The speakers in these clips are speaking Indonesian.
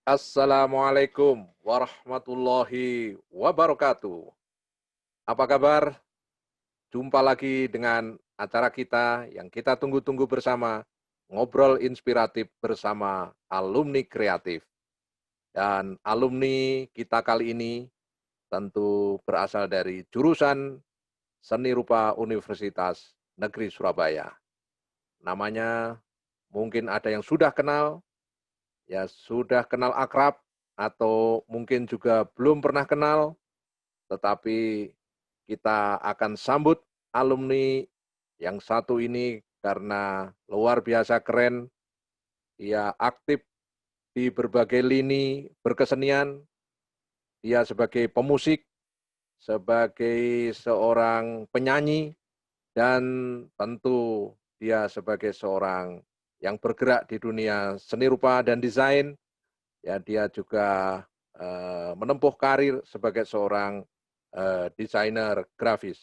Assalamualaikum warahmatullahi wabarakatuh. Apa kabar? Jumpa lagi dengan acara kita yang kita tunggu-tunggu bersama, ngobrol inspiratif bersama alumni kreatif. Dan alumni kita kali ini tentu berasal dari jurusan Seni Rupa Universitas Negeri Surabaya. Namanya mungkin ada yang sudah kenal, ya sudah kenal akrab, atau mungkin juga belum pernah kenal, tetapi kita akan sambut alumni yang satu ini karena luar biasa keren. Ia aktif di berbagai lini berkesenian. Dia sebagai pemusik, sebagai seorang penyanyi, dan tentu dia sebagai seorang yang bergerak di dunia seni rupa dan desain. Ya, dia juga menempuh karir sebagai seorang desainer grafis.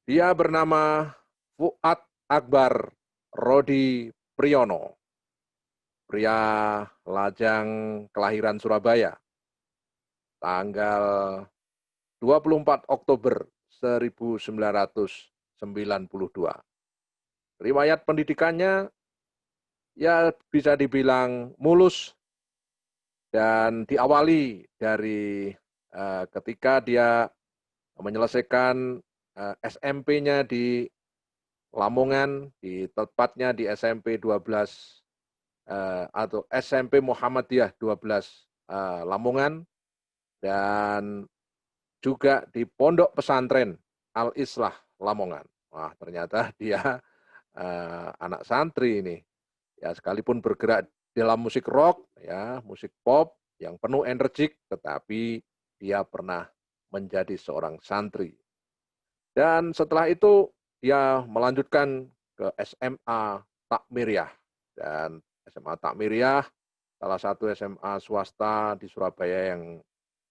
Dia bernama Fuad Akbar Rodi Priyono, pria lajang kelahiran Surabaya, tanggal 24 Oktober 1992. Riwayat pendidikannya ya bisa dibilang mulus dan diawali dari ketika dia menyelesaikan SMP-nya di Lamongan, di tepatnya di SMP 12 atau SMP Muhammadiyah 12 Lamongan, dan juga di Pondok Pesantren Al-Islah Lamongan. Wah, ternyata dia anak santri ini. Ya, sekalipun bergerak dalam musik rock, ya, musik pop yang penuh energik, tetapi dia pernah menjadi seorang santri. Dan setelah itu dia melanjutkan ke SMA Takmiriyah. Dan SMA Takmiriyah salah satu SMA swasta di Surabaya yang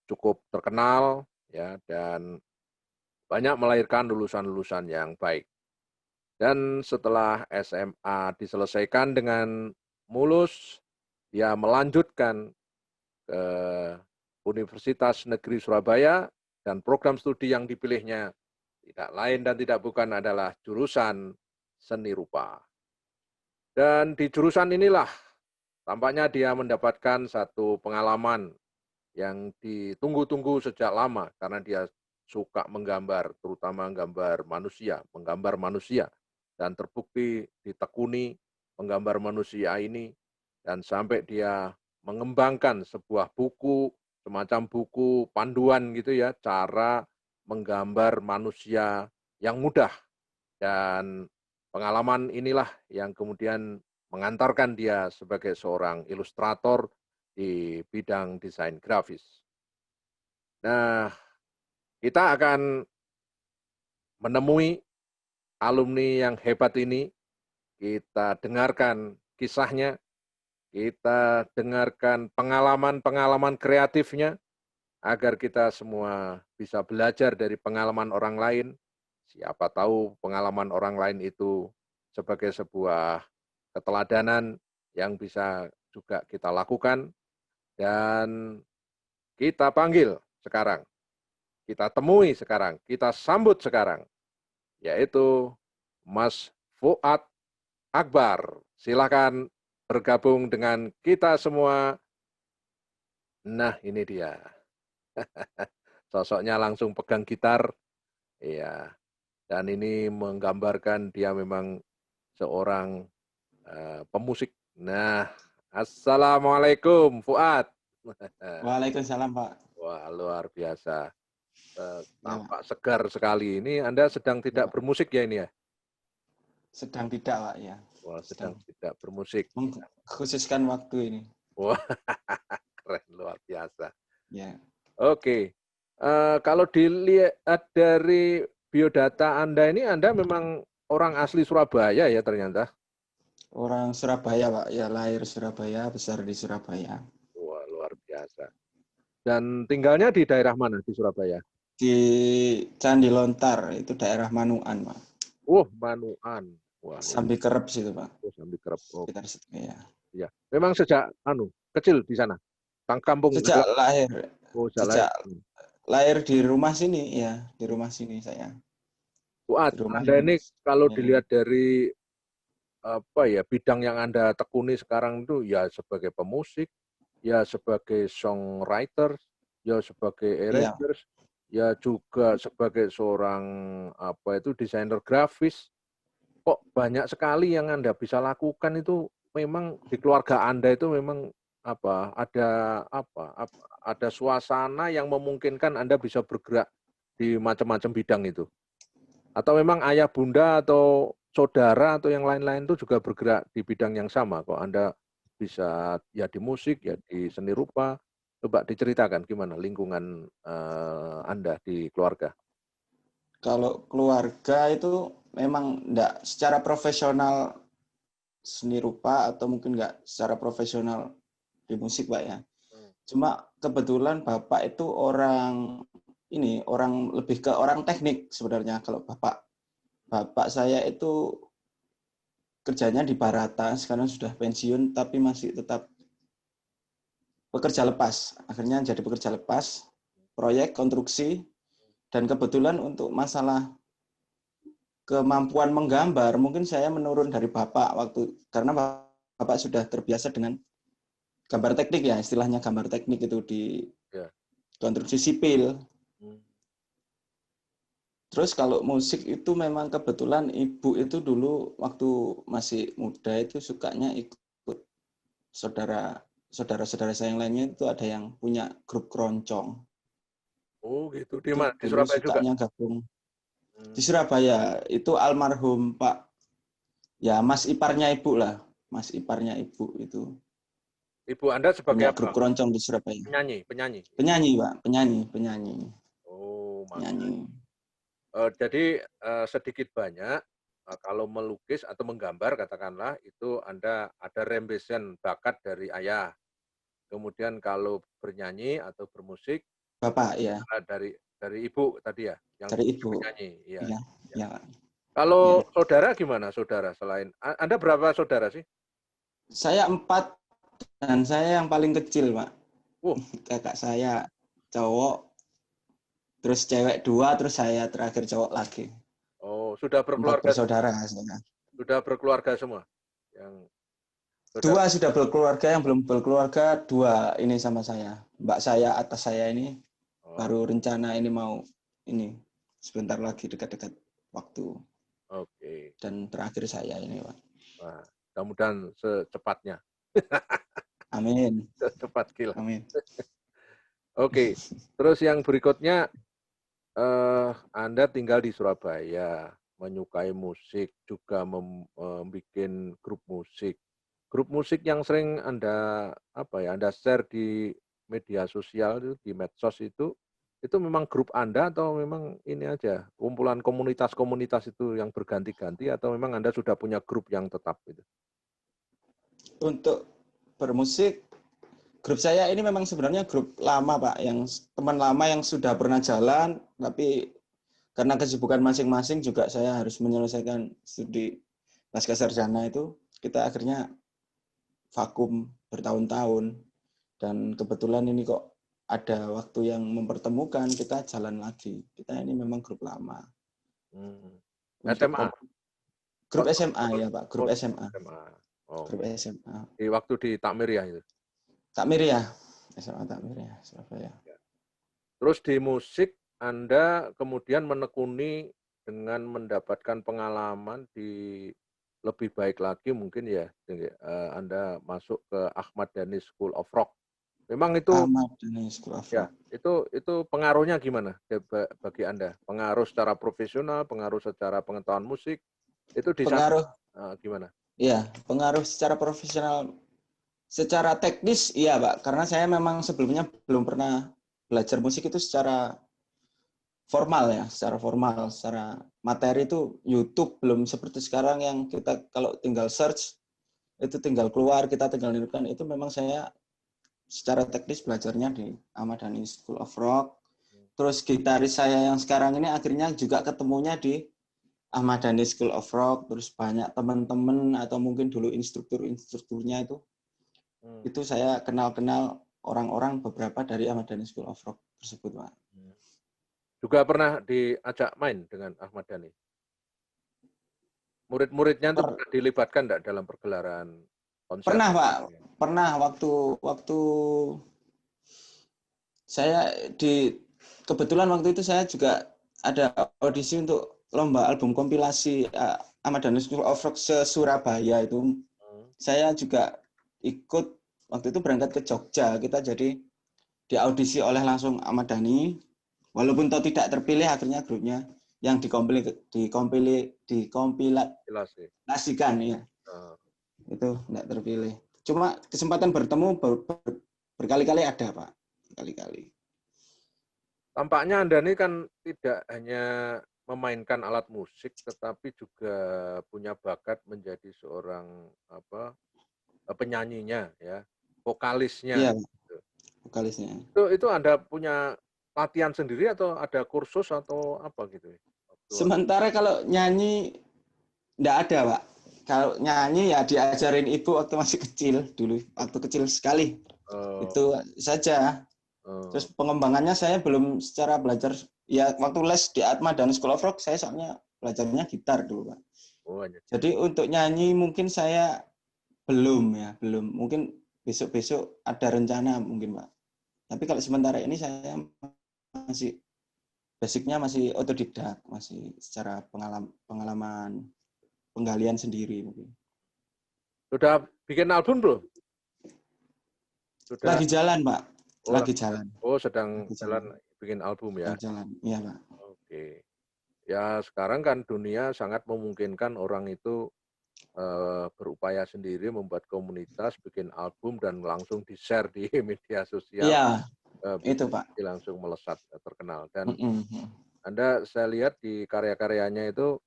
cukup terkenal, ya, dan banyak melahirkan lulusan-lulusan yang baik. Dan setelah SMA diselesaikan dengan mulus, dia melanjutkan ke Universitas Negeri Surabaya, dan program studi yang dipilihnya tidak lain dan tidak bukan adalah jurusan seni rupa. Dan di jurusan inilah tampaknya dia mendapatkan satu pengalaman yang ditunggu-tunggu sejak lama karena dia suka menggambar, terutama menggambar manusia, dan terbukti ditekuni menggambar manusia ini, dan sampai dia mengembangkan sebuah buku, semacam buku panduan gitu ya, cara menggambar manusia yang mudah. Dan pengalaman inilah yang kemudian mengantarkan dia sebagai seorang ilustrator di bidang desain grafis. Nah, kita akan menemui alumni yang hebat ini, kita dengarkan kisahnya, kita dengarkan pengalaman-pengalaman kreatifnya, agar kita semua bisa belajar dari pengalaman orang lain. Siapa tahu pengalaman orang lain itu sebagai sebuah keteladanan yang bisa juga kita lakukan. Dan kita panggil sekarang, kita temui sekarang, kita sambut sekarang, yaitu Mas Fuad Akbar. Silakan bergabung dengan kita semua. Nah, ini dia. Sosoknya langsung pegang gitar. Iya. Dan ini menggambarkan dia memang seorang pemusik. Nah, Assalamualaikum Fuad. Waalaikumsalam, Pak. Wah, luar biasa. Ya, Pak. Tampak segar sekali. Ini Anda sedang Ya, tidak Pak. bermusik ya ini ya? Sedang tidak, Pak, ya. Wah, sedang Sedang tidak bermusik. mengkhususkan waktu ini. Wah, keren, luar biasa. Ya. Oke, kalau dilihat dari biodata Anda ini, Anda memang orang asli Surabaya ya ternyata? Orang Surabaya, Pak. Ya, lahir Surabaya, besar di Surabaya. Wah, luar biasa. Dan tinggalnya di daerah mana di Surabaya? Di Candi Lontar, itu daerah Manuan, Pak. Manuan. Wah, ini Sambil kerep situ, Pak. Sambil Kerep. Oh, Sekitar situ, ya. iya. Memang sejak kecil di sana? Kampung Sejak halaman. lahir. Oh, Sejak lahir di rumah sini, ya. Di rumah sini saya. Fuad, Di rumah Anda ini. ini kalau Ya. dilihat dari apa ya bidang yang Anda tekuni sekarang itu ya sebagai pemusik, ya sebagai songwriter, ya sebagai Iya. arranger, ya juga sebagai seorang apa itu desainer grafis. Kok banyak sekali yang Anda bisa lakukan itu memang di keluarga Anda itu memang ada suasana yang memungkinkan Anda bisa bergerak di macam-macam bidang itu. Atau memang ayah bunda atau saudara atau yang lain-lain itu juga bergerak di bidang yang sama kok Anda bisa ya di musik ya di seni rupa. Coba diceritakan gimana lingkungan Anda di keluarga. Kalau keluarga itu memang enggak secara profesional seni rupa atau mungkin enggak secara profesional di musik, Pak ya. Cuma kebetulan Bapak itu orang lebih ke orang teknik sebenarnya. Kalau Bapak saya itu kerjanya di Barata, sekarang sudah pensiun tapi masih tetap pekerja lepas. Akhirnya jadi pekerja lepas, proyek konstruksi, dan kebetulan untuk masalah kemampuan menggambar mungkin saya menurun dari Bapak karena Bapak sudah terbiasa dengan gambar teknik ya, istilahnya gambar teknik itu di konstruksi sipil. Terus kalau musik itu memang kebetulan ibu itu dulu waktu masih muda itu sukanya ikut saudara-saudara saya yang lainnya itu ada yang punya grup keroncong. Oh gitu, di Itu mana? Di dulu Surabaya juga? sukanya gabung. Di Surabaya, itu almarhum Pak, ya Mas iparnya ibu lah. Mas iparnya ibu itu. Ibu Anda sebagai Punya apa? grup keroncong di Surabaya. Penyanyi. Penyanyi, Pak. Penyanyi. Oh, Penyanyi. jadi sedikit banyak kalau melukis atau menggambar katakanlah itu Anda ada rembesan bakat dari ayah. Kemudian kalau bernyanyi atau bermusik Bapak ya. dari ibu tadi ya, yang Dari ibu. penyanyi. Iya. Iya. Ya. Ya. Ya. Kalau saudara gimana? Saudara selain Anda berapa saudara sih? Saya 4 dan saya yang paling kecil, Pak. Kakak saya cowok, terus cewek 2, terus saya terakhir cowok lagi. Oh, sudah 4 berkeluarga? bersaudara saya. Sudah berkeluarga semua? Yang 2 sudah berkeluarga, yang belum berkeluarga 2 ini sama saya. Mbak saya atas saya ini baru rencana ini mau ini sebentar lagi dekat-dekat waktu. Oke. Dan terakhir saya ini, Pak. Wah, mudah-mudahan secepatnya. Amin. Secepat kilat. Amin. Oke. Terus yang berikutnya Anda tinggal di Surabaya, menyukai musik, juga membuat grup musik. Grup musik yang sering Anda share di media sosial itu, di medsos itu memang grup Anda atau memang ini aja kumpulan komunitas-komunitas itu yang berganti-ganti atau memang Anda sudah punya grup yang tetap itu? Untuk bermusik, grup saya ini memang sebenarnya grup lama, Pak, yang teman lama yang sudah pernah jalan, tapi karena kesibukan masing-masing juga saya harus menyelesaikan studi pasca sarjana itu, kita akhirnya vakum bertahun-tahun. Dan kebetulan ini kok ada waktu yang mempertemukan, kita jalan lagi. Kita ini memang grup lama. SMA? Grup SMA ya, Pak. Grup SMA. Oh, grup SMA. Di waktu di Takmir ya itu? Takmir ya. SMA Takmir ya, Surabaya. Terus di musik Anda kemudian menekuni dengan mendapatkan pengalaman di lebih baik lagi mungkin ya, Anda masuk ke Ahmad Dhani School of Rock. Memang itu Ahmad Dhani School of Rock. Ya, itu pengaruhnya gimana bagi Anda? Pengaruh secara profesional, pengaruh secara pengetahuan musik, itu di pengaruh gimana? Iya, pengaruh secara profesional. Secara teknis iya, Pak, karena saya memang sebelumnya belum pernah belajar musik itu secara formal ya, secara materi itu YouTube belum seperti sekarang yang kita kalau tinggal search itu tinggal keluar, kita tinggal nirukan. Itu memang saya secara teknis belajarnya di Ahmad Dhani School of Rock. Terus gitaris saya yang sekarang ini akhirnya juga ketemunya di Ahmad Dhani School of Rock. Terus banyak teman-teman atau mungkin dulu instrukturnya itu Itu saya kenal-kenal orang-orang beberapa dari Ahmad Dhani School of Rock tersebut, Pak. Juga pernah diajak main dengan Ahmad Dhani? Murid-muridnya itu pernah dilibatkan enggak dalam pergelaran konser? Pernah, Pak. Pernah waktu saya kebetulan waktu itu saya juga ada audisi untuk lomba album kompilasi Ahmad Dhani School of Rock se-Surabaya itu. Saya juga ikut waktu itu berangkat ke Jogja. Kita jadi diaudisi oleh langsung Ahmad Dhani. Walaupun toh tidak terpilih, akhirnya grupnya yang dikompilasikan ya. Itu tidak terpilih. Cuma kesempatan bertemu berkali-kali ada, Pak. Berkali-kali. Tampaknya Anda ini kan tidak hanya memainkan alat musik, tetapi juga punya bakat menjadi seorang penyanyinya, ya, vokalisnya. Iya, vokalisnya. Itu Anda punya latihan sendiri atau ada kursus atau apa gitu? Sementara kalau nyanyi enggak ada, Pak. Kalau nyanyi ya diajarin ibu waktu masih kecil dulu, waktu kecil sekali. Itu saja. Terus pengembangannya saya belum secara belajar. Ya waktu les di Ahmad Dhani School of Rock saya soalnya belajarnya gitar dulu, Pak. Jadi untuk nyanyi mungkin saya belum. Mungkin besok-besok ada rencana mungkin, Pak. Tapi kalau sementara ini saya masih basicnya masih otodidak, masih secara pengalaman penggalian sendiri mungkin. Sudah bikin album belum? Lagi jalan, Pak. Lagi jalan. Sedang jalan bikin album ya? Jalan, iya, Pak. Oke. Ya sekarang kan dunia sangat memungkinkan orang itu berupaya sendiri membuat komunitas, bikin album dan langsung di-share di media sosial. Iya, itu Pak. Langsung melesat terkenal. Dan Anda saya lihat di karya-karyanya itu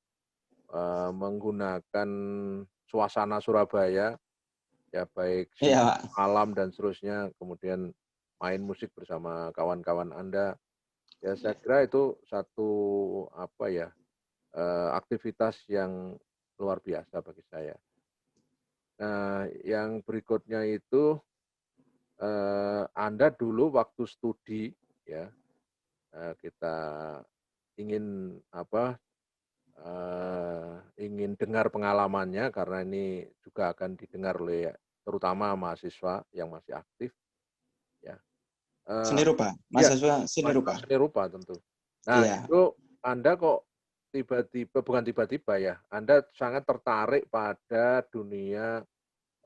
menggunakan suasana Surabaya, ya baik alam dan seterusnya, kemudian main musik bersama kawan-kawan Anda. Ya saya kira itu satu aktivitas yang luar biasa bagi saya. Nah, yang berikutnya itu Anda dulu waktu studi ya, kita ingin ingin dengar pengalamannya karena ini juga akan didengar oleh terutama mahasiswa yang masih aktif ya. Seni rupa, mahasiswa seni rupa. Seni rupa tentu. Nah, itu Anda kok bukan tiba-tiba ya, Anda sangat tertarik pada dunia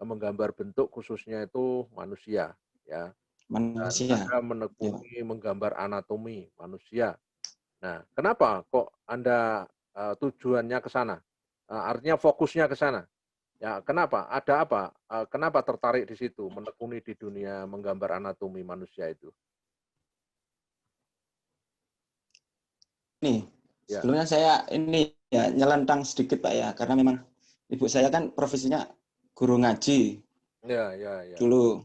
menggambar bentuk khususnya itu manusia ya. Manusia. Anda menekuni menggambar anatomi manusia. Nah, kenapa kok Anda tujuannya ke sana? Artinya fokusnya ke sana. Ya, kenapa? Ada apa? Kenapa tertarik di situ, menekuni di dunia menggambar anatomi manusia itu? Nih, sebelumnya saya ini ya nyelentang sedikit Pak ya, karena memang ibu saya kan profesinya guru ngaji. Ya. Dulu.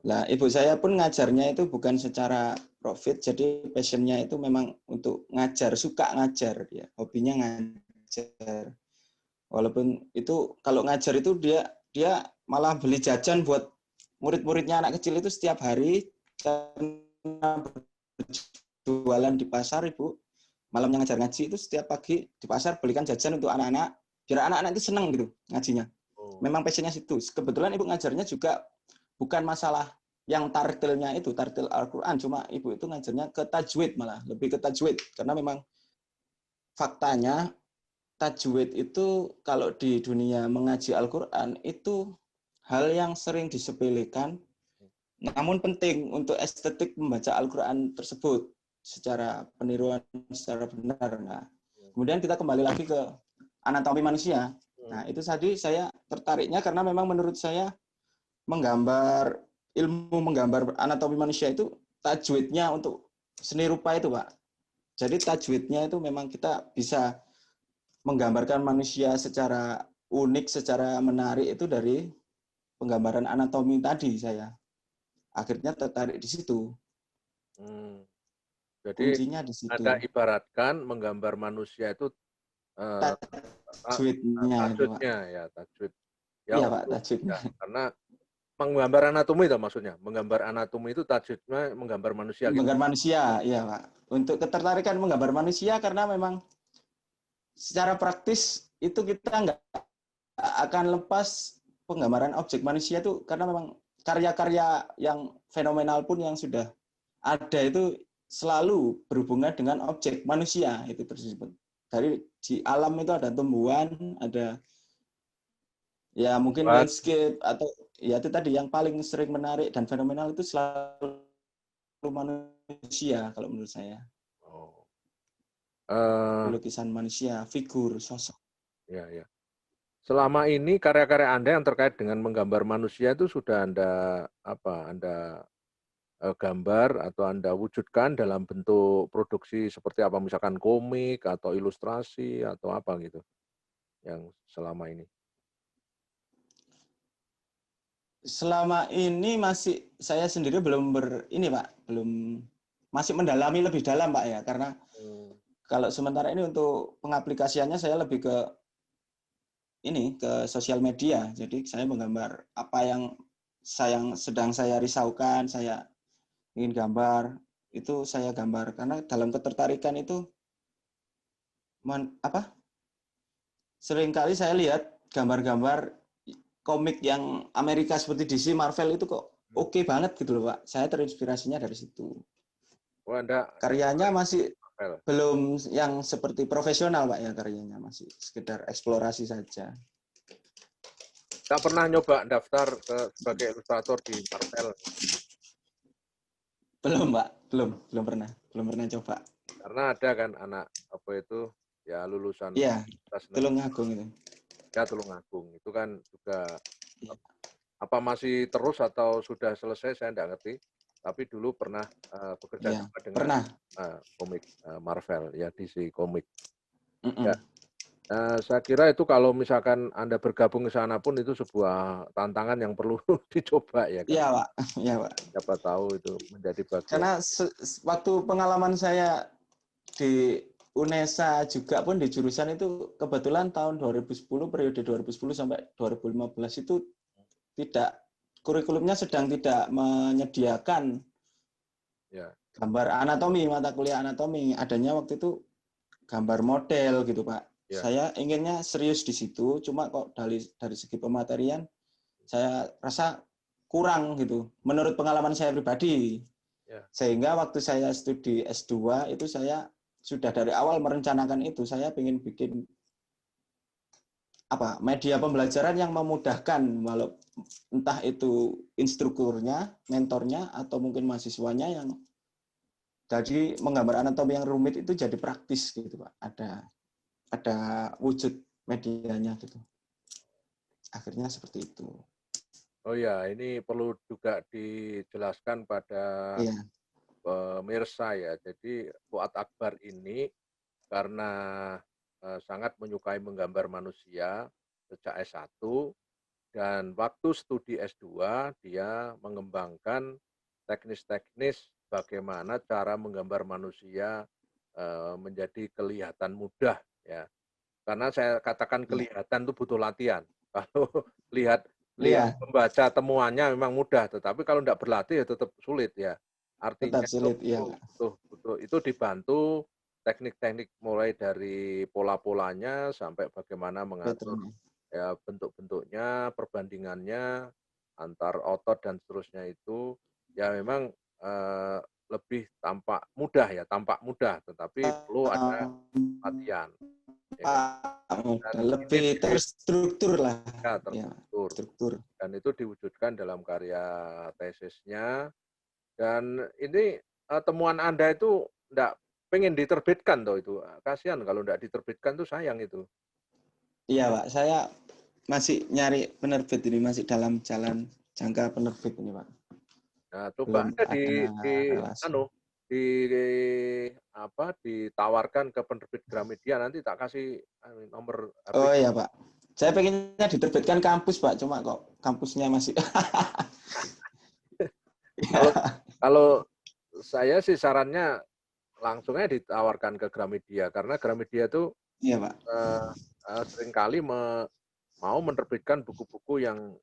Nah, ibu saya pun ngajarnya itu bukan secara profit, jadi passionnya itu memang untuk ngajar, suka ngajar dia, hobinya ngajar. Walaupun itu kalau ngajar itu dia malah beli jajan buat murid-muridnya anak kecil itu setiap hari karena berjualan di pasar ibu. Malamnya ngajar ngaji itu setiap pagi di pasar belikan jajan untuk anak-anak biar anak-anak itu senang gitu ngajinya. Memang passionnya situ. Kebetulan ibu ngajarnya juga bukan masalah yang tartilnya itu tartil Al-Qur'an, cuma ibu itu ngajarnya ke tajwid, malah lebih ke tajwid karena memang faktanya tajwid itu kalau di dunia mengaji Al-Qur'an itu hal yang sering disepelekan namun penting untuk estetik membaca Al-Qur'an tersebut secara peniruan secara benar. Nah, kemudian kita kembali lagi ke anatomi manusia. Nah, itu tadi saya tertariknya karena memang menurut saya ilmu menggambar anatomi manusia itu tajwidnya untuk seni rupa itu, Pak. Jadi tajwidnya itu memang kita bisa menggambarkan manusia secara unik, secara menarik itu dari penggambaran anatomi tadi saya. Akhirnya tertarik di situ. Jadi kuncinya di situ. Anda ibaratkan menggambar manusia itu tajwidnya tajwidnya ya tajwid. Ya, iya Pak, tajwidnya. Ya, karena menggambar anatomi itu maksudnya. Menggambar anatomi itu tajudnya menggambar manusia gitu. Menggambar manusia, iya Pak. Untuk ketertarikan menggambar manusia karena memang secara praktis itu kita nggak akan lepas penggambaran objek manusia itu karena memang karya-karya yang fenomenal pun yang sudah ada itu selalu berhubungan dengan objek manusia itu tersebut. Dari di alam itu ada tumbuhan, ada ya mungkin landscape atau ya itu tadi yang paling sering menarik dan fenomenal itu selalu manusia kalau menurut saya. Oh. Lukisan manusia, figur, sosok. Ya, ya. Selama ini karya-karya Anda yang terkait dengan menggambar manusia itu sudah Anda gambar atau Anda wujudkan dalam bentuk produksi seperti apa, misalkan komik atau ilustrasi atau apa gitu yang selama ini? Selama ini masih saya sendiri belum masih mendalami lebih dalam Pak ya, karena kalau sementara ini untuk pengaplikasiannya saya lebih ke sosial media. Jadi saya menggambar apa yang sedang saya risaukan, saya ingin gambar, itu saya gambar karena dalam ketertarikan itu seringkali saya lihat gambar-gambar komik yang Amerika seperti DC, Marvel itu kok oke banget gitu loh Pak. Saya terinspirasinya dari situ. Oh, Anda karyanya masih belum yang seperti profesional Pak ya, karyanya masih sekedar eksplorasi saja. Nggak pernah nyoba daftar sebagai ilustrator di Marvel? Belum Pak, belum pernah coba. Karena ada kan anak apa itu ya lulusan Iya, Tulungagung itu. Ya Tulungagung itu kan juga ya. Apa masih terus atau sudah selesai saya tidak ngerti. Tapi dulu pernah bekerja sama dengan komik Marvel ya, DC komik. Ya. Saya kira itu kalau misalkan Anda bergabung ke sana pun itu sebuah tantangan yang perlu dicoba ya kan. Iya Pak, iya Pak. Siapa tahu itu menjadi bagian. Karena waktu pengalaman saya di UNESA juga pun di jurusan itu kebetulan tahun 2010 periode 2010 sampai 2015 itu kurikulumnya sedang tidak menyediakan gambar anatomi, mata kuliah anatomi. Adanya waktu itu gambar model gitu Pak. Saya inginnya serius di situ, cuma kok dari segi pematerian saya rasa kurang gitu. Menurut pengalaman saya pribadi. Sehingga waktu saya studi S2 itu saya sudah dari awal merencanakan itu. Saya ingin bikin media pembelajaran yang memudahkan, walau entah itu instrukturnya, mentornya, atau mungkin mahasiswanya yang jadi menggambar anatomi yang rumit itu jadi praktis gitu Pak. Ada wujud medianya gitu. Akhirnya seperti itu. Oh ya, ini perlu juga dijelaskan pada pemirsa ya. Jadi Fuad Akbar ini karena sangat menyukai menggambar manusia sejak S1 dan waktu studi S2 dia mengembangkan teknis-teknis bagaimana cara menggambar manusia menjadi kelihatan mudah ya. Karena saya katakan kelihatan itu butuh latihan. Kalau lihat membaca temuannya memang mudah, tetapi kalau tidak berlatih ya tetap sulit ya. Artinya itu dibantu teknik-teknik mulai dari pola-polanya sampai bagaimana mengatur ya bentuk-bentuknya, perbandingannya antar otot dan seterusnya itu ya memang lebih tampak mudah, tetapi perlu ada latihan. Ya, lebih terstruktur lah. Ya, terstruktur. Dan itu diwujudkan dalam karya tesisnya. Dan ini temuan Anda itu enggak pengen diterbitkan toh itu. Kasihan kalau enggak diterbitkan tuh sayang itu. Iya Pak, saya masih nyari penerbit ini, masih dalam jalan jangka penerbit ini Pak. Nah, coba Anda ditawarkan ke penerbit Gramedia, nanti tak kasih nomor HP. Oh iya Pak, saya pengennya diterbitkan kampus Pak, cuma kok kampusnya masih. Kalau saya sih sarannya langsungnya ditawarkan ke Gramedia, karena Gramedia itu iya Pak. Seringkali mau menerbitkan buku-buku yang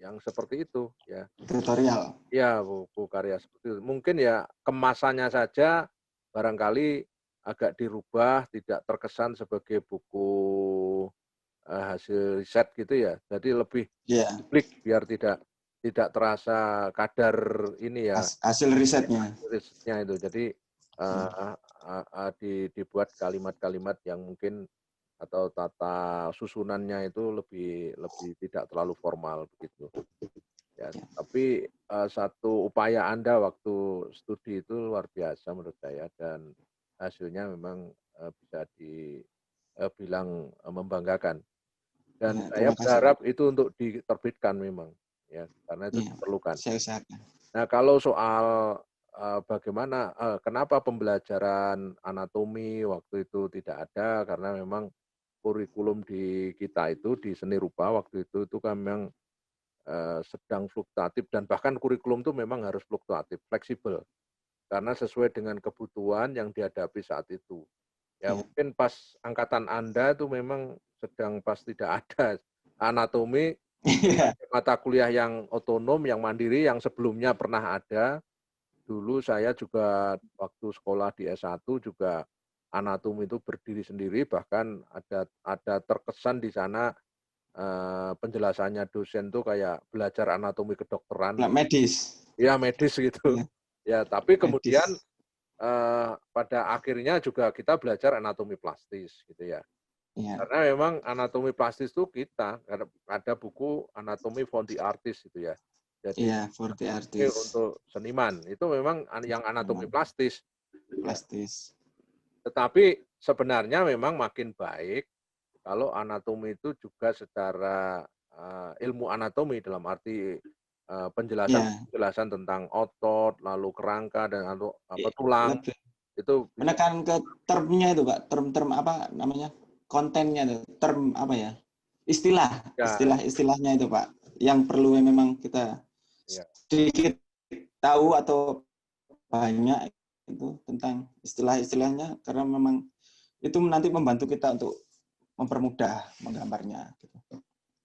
yang seperti itu ya. Tutorial. Ya, buku karya seperti itu. Mungkin ya kemasannya saja barangkali agak dirubah, tidak terkesan sebagai buku hasil riset gitu ya. Jadi lebih Ya, publik biar tidak terasa kadar ini ya, hasil risetnya. risetnya itu. Jadi dibuat kalimat-kalimat yang mungkin atau tata susunannya itu lebih tidak terlalu formal begitu. Ya, tapi satu upaya Anda waktu studi itu luar biasa menurut saya dan hasilnya memang bisa dibilang membanggakan. Dan Ya, saya terima kasih. berharap itu untuk diterbitkan memang, ya, karena itu Ya, diperlukan. saya usahakan. Nah, kalau soal bagaimana, kenapa pembelajaran anatomi waktu itu tidak ada, karena memang kurikulum di kita itu, di seni rupa waktu itu kan memang sedang fluktuatif dan bahkan kurikulum itu memang harus fluktuatif, fleksibel, karena sesuai dengan kebutuhan yang dihadapi saat itu. Ya, Ya. mungkin pas angkatan Anda itu memang sedang pas tidak ada anatomi, Iya. mata kuliah yang otonom, yang mandiri, yang sebelumnya pernah ada. Dulu saya juga waktu sekolah di S1 juga anatomi itu berdiri sendiri, bahkan ada terkesan di sana penjelasannya dosen tuh kayak belajar anatomi kedokteran gitu. Medis. Ya medis gitu. Ya, Ya, tapi kemudian medis. pada akhirnya juga kita belajar anatomi plastis gitu ya. Ya. Karena memang anatomi plastis itu kita ada buku anatomi for the artist gitu ya. Jadi Iya, for the anatomi artist. untuk seniman itu memang yang anatomi plastis. Ya. Plastis. Tetapi sebenarnya memang makin baik kalau anatomi itu juga secara ilmu anatomi dalam arti Ya, penjelasan tentang otot, lalu kerangka dan tulang lebih itu bisa. menekan ke termnya itu, Pak. Term-term apa namanya? Kontennya itu. Term apa ya? Ya, Istilahnya itu, Pak. Yang perlu memang kita ya. sedikit tahu atau banyak itu tentang istilah-istilahnya karena memang itu nanti membantu kita untuk mempermudah menggambarnya gitu.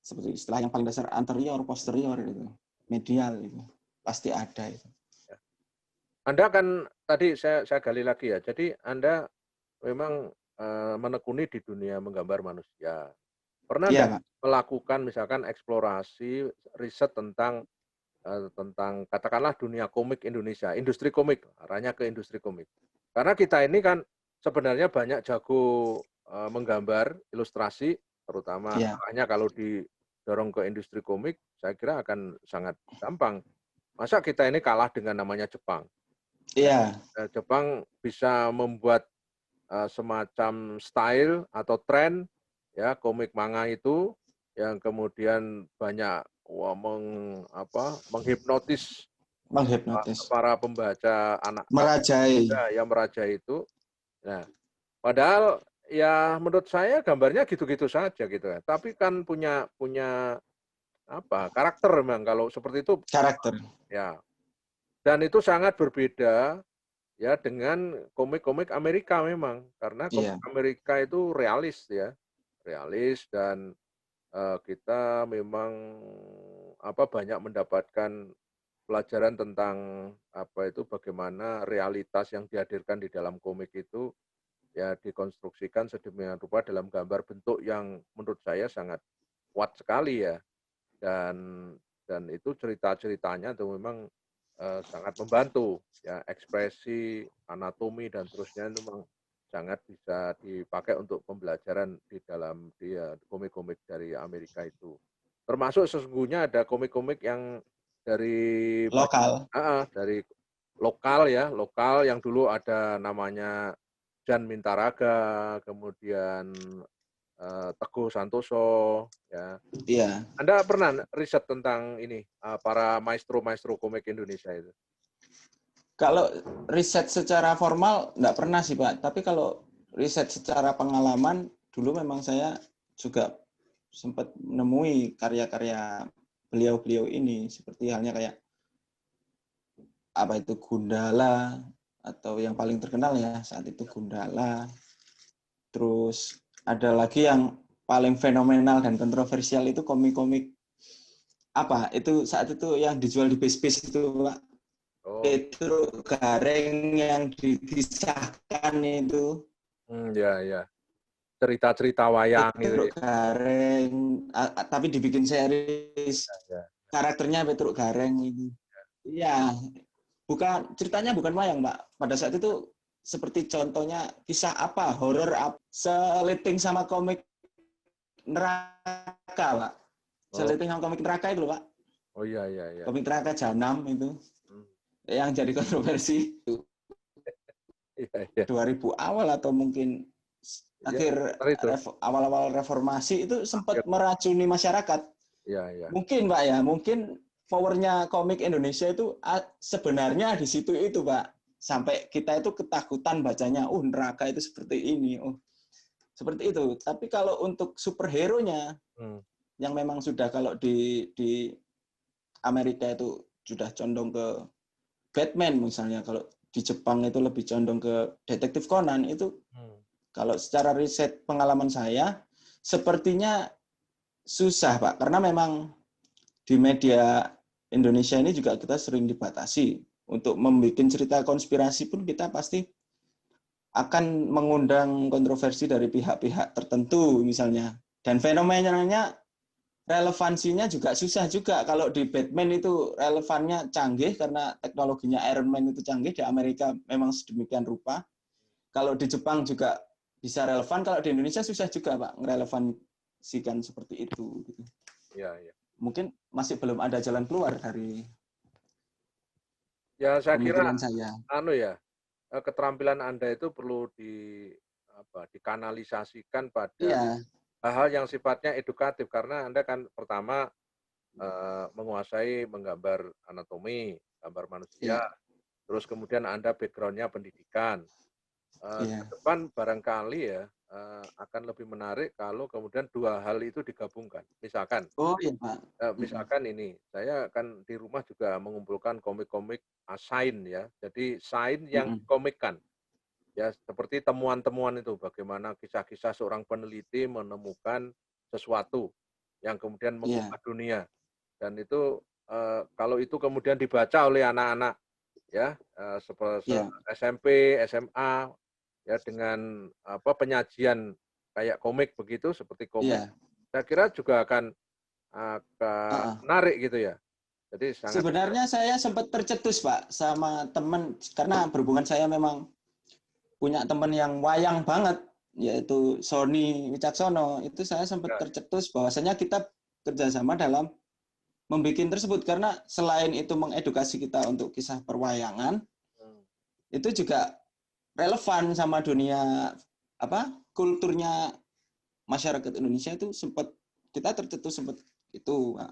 Seperti istilah yang paling dasar anterior, posterior itu, medial itu pasti ada itu. Anda kan tadi saya gali lagi ya. Jadi Anda memang menekuni di dunia menggambar manusia. Pernah Iya, enggak Pak. melakukan misalkan eksplorasi riset tentang katakanlah dunia komik Indonesia, industri komik, arahnya ke industri komik. Karena kita ini kan sebenarnya banyak jago menggambar, ilustrasi, terutama Iya. arahnya kalau didorong ke industri komik, saya kira akan sangat gampang. Masa kita ini kalah dengan namanya Jepang? Ya, Iya. Jepang bisa membuat semacam style atau tren ya komik manga itu yang kemudian banyak menghipnotis Menghipnotis. para pembaca anak Merajai. muda yang merajai itu. Nah, padahal ya menurut saya gambarnya gitu-gitu saja gitu ya. Tapi kan punya punya karakter memang kalau seperti itu Karakter. ya. Dan itu sangat berbeda ya dengan komik-komik Amerika memang karena komik Iya. Amerika itu realis ya, realis dan kita memang banyak mendapatkan pelajaran tentang bagaimana realitas yang dihadirkan di dalam komik itu ya dikonstruksikan sedemikian rupa dalam gambar bentuk yang menurut saya sangat kuat sekali ya dan itu cerita-ceritanya itu memang sangat membantu ya ekspresi anatomi dan terusnya itu memang sangat bisa dipakai untuk pembelajaran di dalam komik-komik dari Amerika itu. Termasuk sesungguhnya ada komik-komik yang dari Lokal. dari lokal ya, lokal yang dulu ada namanya Jan Mintaraga, kemudian Teguh Santoso ya. Iya. Anda pernah riset tentang ini para maestro-maestro komik Indonesia itu? Kalau riset secara formal nggak pernah sih, Pak. Tapi kalau riset secara pengalaman, dulu memang saya juga sempat menemui karya-karya beliau-beliau ini. Seperti halnya kayak apa itu Gundala, atau yang paling terkenal ya saat itu Gundala. Terus ada lagi yang paling fenomenal dan kontroversial itu komik-komik apa itu saat itu yang dijual di bis-bis itu Pak. Oh, Petruk Gareng yang dikisahkan itu. ya, ya. Cerita-cerita wayang itu Petruk ya. Gareng, tapi dibikin series. Ya, Karakternya Petruk Gareng itu. Iya, bukan ceritanya bukan wayang, Pak. Pada saat itu seperti contohnya kisah apa, horor seliting sama komik neraka, Pak. oh, Seliting sama komik neraka itu, Pak. oh iya, iya, iya. Komik neraka Janam itu Hmm, yang jadi kontroversi iya, iya. 2000 awal atau mungkin Iya, akhir benar itu. awal-awal reformasi itu sempat Akhir. meracuni masyarakat. Iya, iya. Mungkin Pak ya, mungkin powernya komik Indonesia itu sebenarnya di situ itu Pak. Sampai kita itu ketakutan bacanya, oh neraka itu seperti ini, oh seperti itu. Tapi kalau untuk superhero-nya Hmm, yang memang sudah kalau di Amerika itu sudah condong ke Batman misalnya, kalau di Jepang itu lebih condong ke Detektif Conan itu. hmm, Kalau secara riset pengalaman saya, sepertinya susah Pak, karena memang di media Indonesia ini juga kita sering dibatasi. Untuk membuat cerita konspirasi pun kita pasti akan mengundang kontroversi dari pihak-pihak tertentu misalnya. Dan fenomenanya relevansinya juga susah juga. Kalau di Batman itu relevannya canggih karena teknologinya Iron Man itu canggih, di Amerika memang sedemikian rupa. Kalau di Jepang juga bisa relevan, kalau di Indonesia susah juga Pak ngerelevansikan seperti itu. iya, iya. Mungkin masih belum ada jalan keluar dari Ya, saya kira pemikiran saya. ya, keterampilan Anda itu perlu dikanalisasikan pada Iya, hal-hal yang sifatnya edukatif karena Anda kan pertama menguasai menggambar anatomi, gambar manusia, iya, terus kemudian Anda background-nya pendidikan. Ke iya. depan barangkali ya akan lebih menarik kalau kemudian dua hal itu digabungkan. Misalkan, Oh iya Pak. misalkan ini, saya kan di rumah juga mengumpulkan komik-komik sains ya. Jadi sains yang dikomikkan. Ya, seperti temuan-temuan itu, bagaimana kisah-kisah seorang peneliti menemukan sesuatu yang kemudian Iya, mengubah dunia. Dan itu kalau itu kemudian dibaca oleh anak-anak ya seperti iya, SMP, SMA ya dengan penyajian kayak komik begitu seperti komik, iya. saya kira juga akan Uh-uh. menarik gitu ya. Jadi sangat Sebenarnya saya sempat tercetus Pak sama teman karena berhubungan saya memang punya teman yang wayang banget yaitu Sony Wicaksono. Itu saya sempat ya, tercetus bahwasanya kita kerjasama dalam membuat tersebut karena selain itu mengedukasi kita untuk kisah perwayangan, hmm, itu juga relevan sama dunia apa kulturnya masyarakat Indonesia itu sempat kita tercetus sempat itu Pak.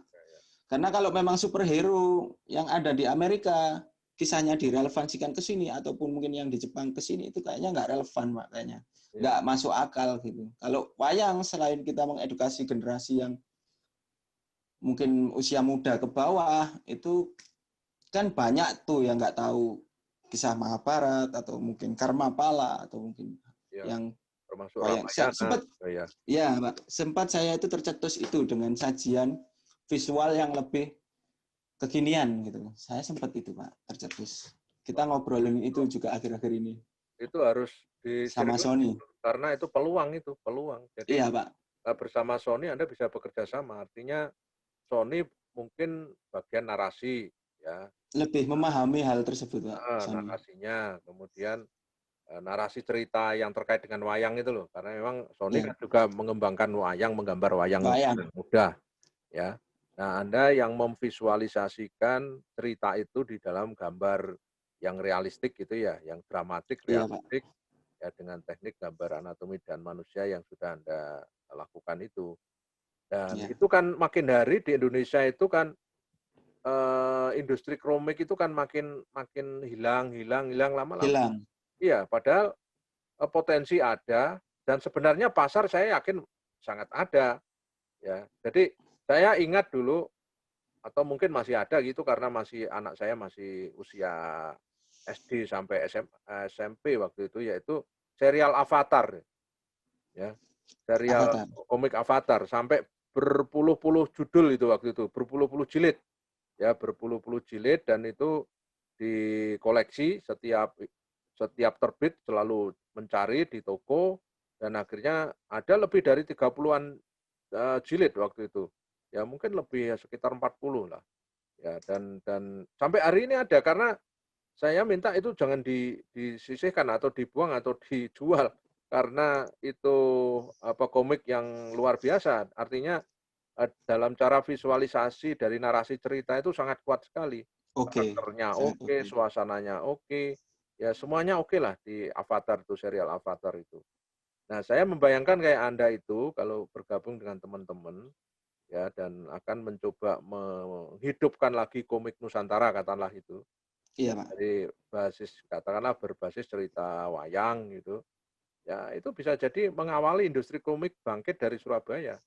Karena kalau memang superhero yang ada di Amerika kisahnya direlevansikan ke sini ataupun mungkin yang di Jepang ke sini itu kayaknya nggak relevan Pak kayaknya ya, nggak masuk akal gitu. Kalau wayang selain kita mengedukasi generasi yang mungkin usia muda ke bawah itu kan banyak tuh yang nggak tahu kisah Mahabharat atau mungkin Karmapala atau mungkin ya, yang termasuk wayang Ramayana sempat juga ya. ya Pak sempat saya itu tercetus itu dengan sajian visual yang lebih kekinian gitu saya sempat itu Pak tercetus kita ngobrolin itu juga akhir-akhir ini Itu harus sama diserius Sony itu, karena itu peluang. Jadi iya Pak bersama Sony Anda bisa bekerja sama. Artinya Sony mungkin bagian narasi ya, lebih memahami hal tersebut Pak Sony narasinya, kemudian narasi cerita yang terkait dengan wayang itu loh. Karena memang Sony ya kan juga mengembangkan wayang, menggambar wayang wayang mudah ya. Nah, Anda yang memvisualisasikan cerita itu di dalam gambar yang realistik gitu ya, yang dramatik, iya Pak realistik ya dengan teknik gambar anatomi dan manusia yang sudah Anda lakukan itu. Dan iya itu kan makin hari di Indonesia itu kan industri komik itu kan makin makin hilang lama-lama. hilang Iya, padahal potensi ada dan sebenarnya pasar saya yakin sangat ada ya. Jadi saya ingat dulu atau mungkin masih ada gitu karena anak saya masih usia SD sampai SMP waktu itu yaitu serial Avatar ya. Serial Avatar komik Avatar sampai berpuluh-puluh judul itu waktu itu, berpuluh-puluh jilid. Ya, berpuluh-puluh jilid dan itu dikoleksi setiap terbit selalu mencari di toko dan akhirnya ada lebih dari 30-an jilid waktu itu. Ya mungkin lebih ya, sekitar 40 lah. Ya dan sampai hari ini ada karena saya minta itu jangan disisihkan atau dibuang atau dijual karena itu komik yang luar biasa. Artinya dalam cara visualisasi dari narasi cerita itu sangat kuat sekali. Oke, Karakternya sangat oke, oke. suasananya oke, ya semuanya oke lah di Avatar itu, serial Avatar itu. Nah, saya membayangkan kayak Anda itu kalau bergabung dengan teman-teman ya dan akan mencoba menghidupkan lagi komik Nusantara katakanlah itu. Iya, Pak. Dari katakanlah berbasis cerita wayang gitu. Ya, itu bisa jadi mengawali industri komik bangkit dari Surabaya.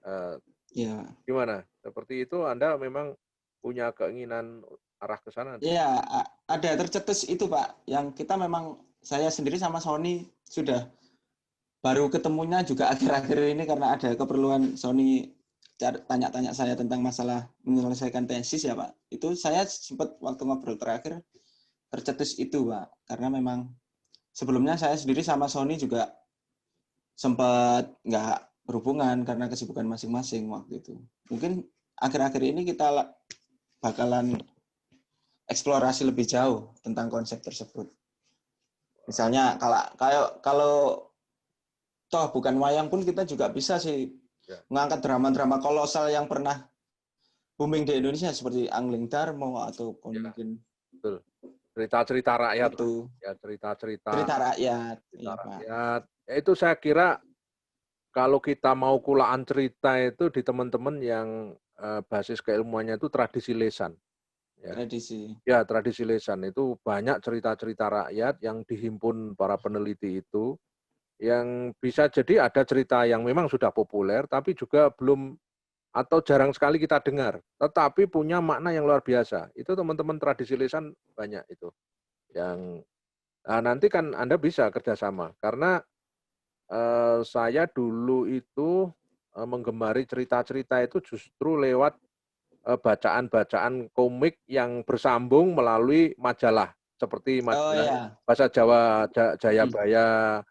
Eh, Iya. Gimana? Seperti itu Anda memang punya keinginan arah ke sana? Iya, ada tercetus itu, Pak. Yang kita memang saya sendiri sama Sony sudah baru ketemunya juga akhir-akhir ini karena ada keperluan Sony tanya-tanya saya tentang masalah menyelesaikan tesis ya, Pak. Itu saya sempat waktu ngobrol terakhir tercetus itu, Pak. Karena memang sebelumnya saya sendiri sama Sony juga sempat nggak berhubungan karena kesibukan masing-masing waktu itu. Mungkin akhir-akhir ini kita bakalan eksplorasi lebih jauh tentang konsep tersebut. Misalnya kalau toh bukan wayang pun kita juga bisa sih Ya, mengangkat drama-drama kolosal yang pernah booming di Indonesia seperti Angling Darmo ataupun ya, mungkin betul. Cerita-cerita rakyat lah. itu Ya, cerita-cerita cerita rakyat, cerita iya Pak. rakyat. Ya, itu saya kira kalau kita mau kulaan cerita itu di teman-teman yang basis keilmuannya itu tradisi lesan. Ya. Tradisi. Ya, tradisi lesan itu banyak cerita-cerita rakyat yang dihimpun para peneliti itu yang bisa jadi ada cerita yang memang sudah populer tapi juga belum atau jarang sekali kita dengar, tetapi punya makna yang luar biasa. Itu teman-teman tradisi lisan banyak itu. Yang nanti kan Anda bisa kerjasama karena saya dulu itu menggemari cerita-cerita itu justru lewat bacaan-bacaan komik yang bersambung melalui majalah seperti Oh majalah ya. Bahasa Jawa Jayabaya,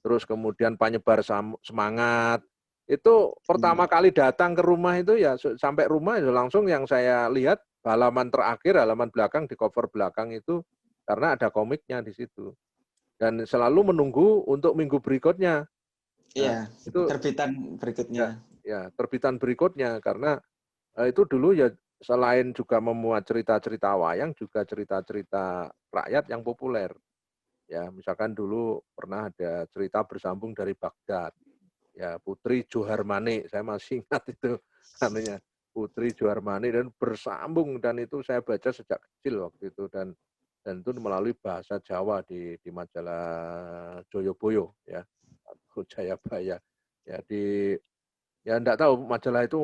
terus kemudian Panyebar Semangat. Itu pertama kali datang ke rumah itu ya sampai rumah itu langsung yang saya lihat halaman terakhir, halaman belakang di cover belakang itu karena ada komiknya di situ. Dan selalu menunggu untuk minggu berikutnya. Nah, Iya, itu terbitan ya, berikutnya. ya terbitan berikutnya karena itu dulu ya selain juga memuat cerita-cerita wayang juga cerita-cerita rakyat yang populer. Ya, misalkan dulu pernah ada cerita bersambung dari Baghdad. Ya, Putri Johar Mani, saya masih ingat itu namanya Putri Johar Mani dan bersambung dan itu saya baca sejak kecil waktu itu dan itu melalui bahasa Jawa di majalah Joyoboyo ya atau Jayabaya. Ya ya enggak tahu majalah itu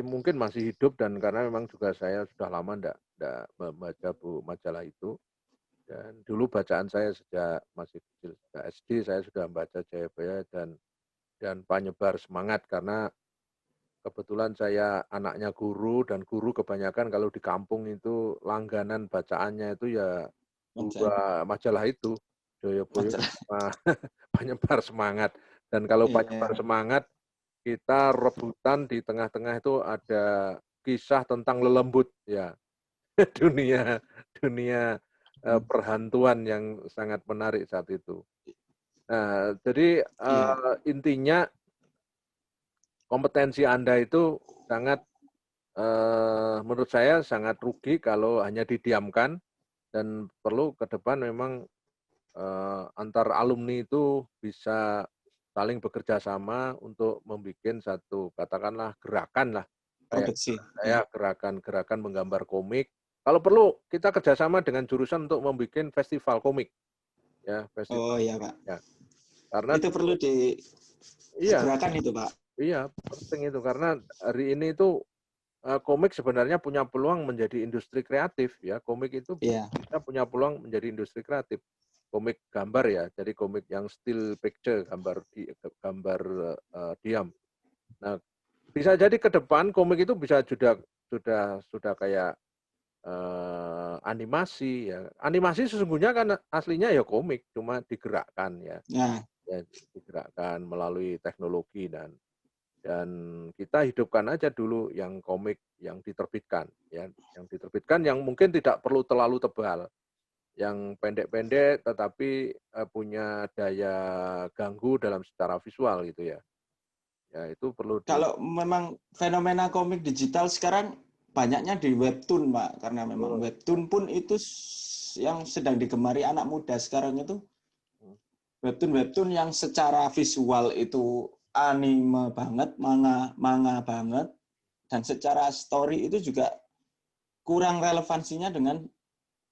mungkin masih hidup dan karena memang juga saya sudah lama enggak membaca majalah itu. Dan dulu bacaan saya sejak masih kecil, sejak SD saya sudah membaca Jayabaya dan Panyebar Semangat karena kebetulan saya anaknya guru dan guru kebanyakan kalau di kampung itu langganan bacaannya itu ya dua majalah itu, Joyoboyo Majalah. sama Panyebar Semangat. Dan kalau Panyebar Iya. Semangat kita rebutan di tengah-tengah itu ada kisah tentang lelembut ya. dunia dunia perhantuan yang sangat menarik saat itu. Nah, jadi Iya. intinya kompetensi Anda itu sangat menurut saya sangat rugi kalau hanya didiamkan dan perlu ke depan memang antar alumni itu bisa saling bekerja sama untuk membuat satu katakanlah gerakan lah kayak Produksi. saya gerakan-gerakan menggambar komik. Kalau perlu kita kerjasama dengan jurusan untuk membuat festival komik ya Oh festival iya komik Pak. ya karena Itu perlu iya disegerakan itu Pak. iya penting itu karena hari ini itu komik sebenarnya punya peluang menjadi industri kreatif ya. Komik itu Iya. kita punya peluang menjadi industri kreatif. Komik gambar ya, jadi komik yang still picture, gambar diam. Nah, Bisa jadi ke depan komik itu bisa sudah kayak animasi ya. Animasi sesungguhnya kan aslinya ya komik, cuma digerakkan ya. Nah, Ya digerakkan melalui teknologi dan kita hidupkan aja dulu yang komik yang diterbitkan ya, yang diterbitkan yang mungkin tidak perlu terlalu tebal, yang pendek-pendek tetapi punya daya ganggu dalam secara visual gitu ya. Ya itu perlu kalau memang fenomena komik digital sekarang banyaknya di webtoon, Pak, karena memang webtoon pun itu yang sedang digemari anak muda sekarang itu webtoon yang secara visual itu anime banget, manga banget, dan secara story itu juga kurang relevansinya dengan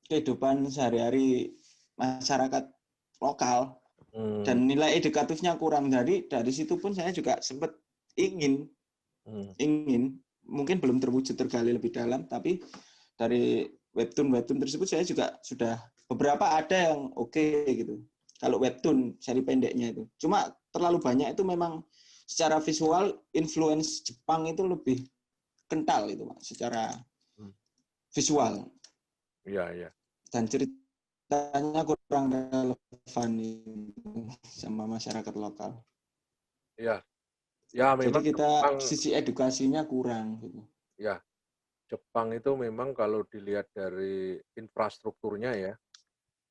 kehidupan sehari-hari masyarakat lokal dan nilai edukatifnya kurang. Dari situ pun saya juga sempat ingin mungkin belum terwujud tergali lebih dalam, tapi dari webtoon tersebut saya juga sudah beberapa ada yang oke gitu. Kalau webtoon seri pendeknya itu, cuma terlalu banyak itu memang secara visual influence Jepang itu lebih kental itu, Pak, secara visual. Iya, iya. Dan ceritanya kurang relevan sama masyarakat lokal. Iya. Ya Jadi memang kita Jepang, sisi edukasinya kurang gitu. ya Jepang itu memang kalau dilihat dari infrastrukturnya ya,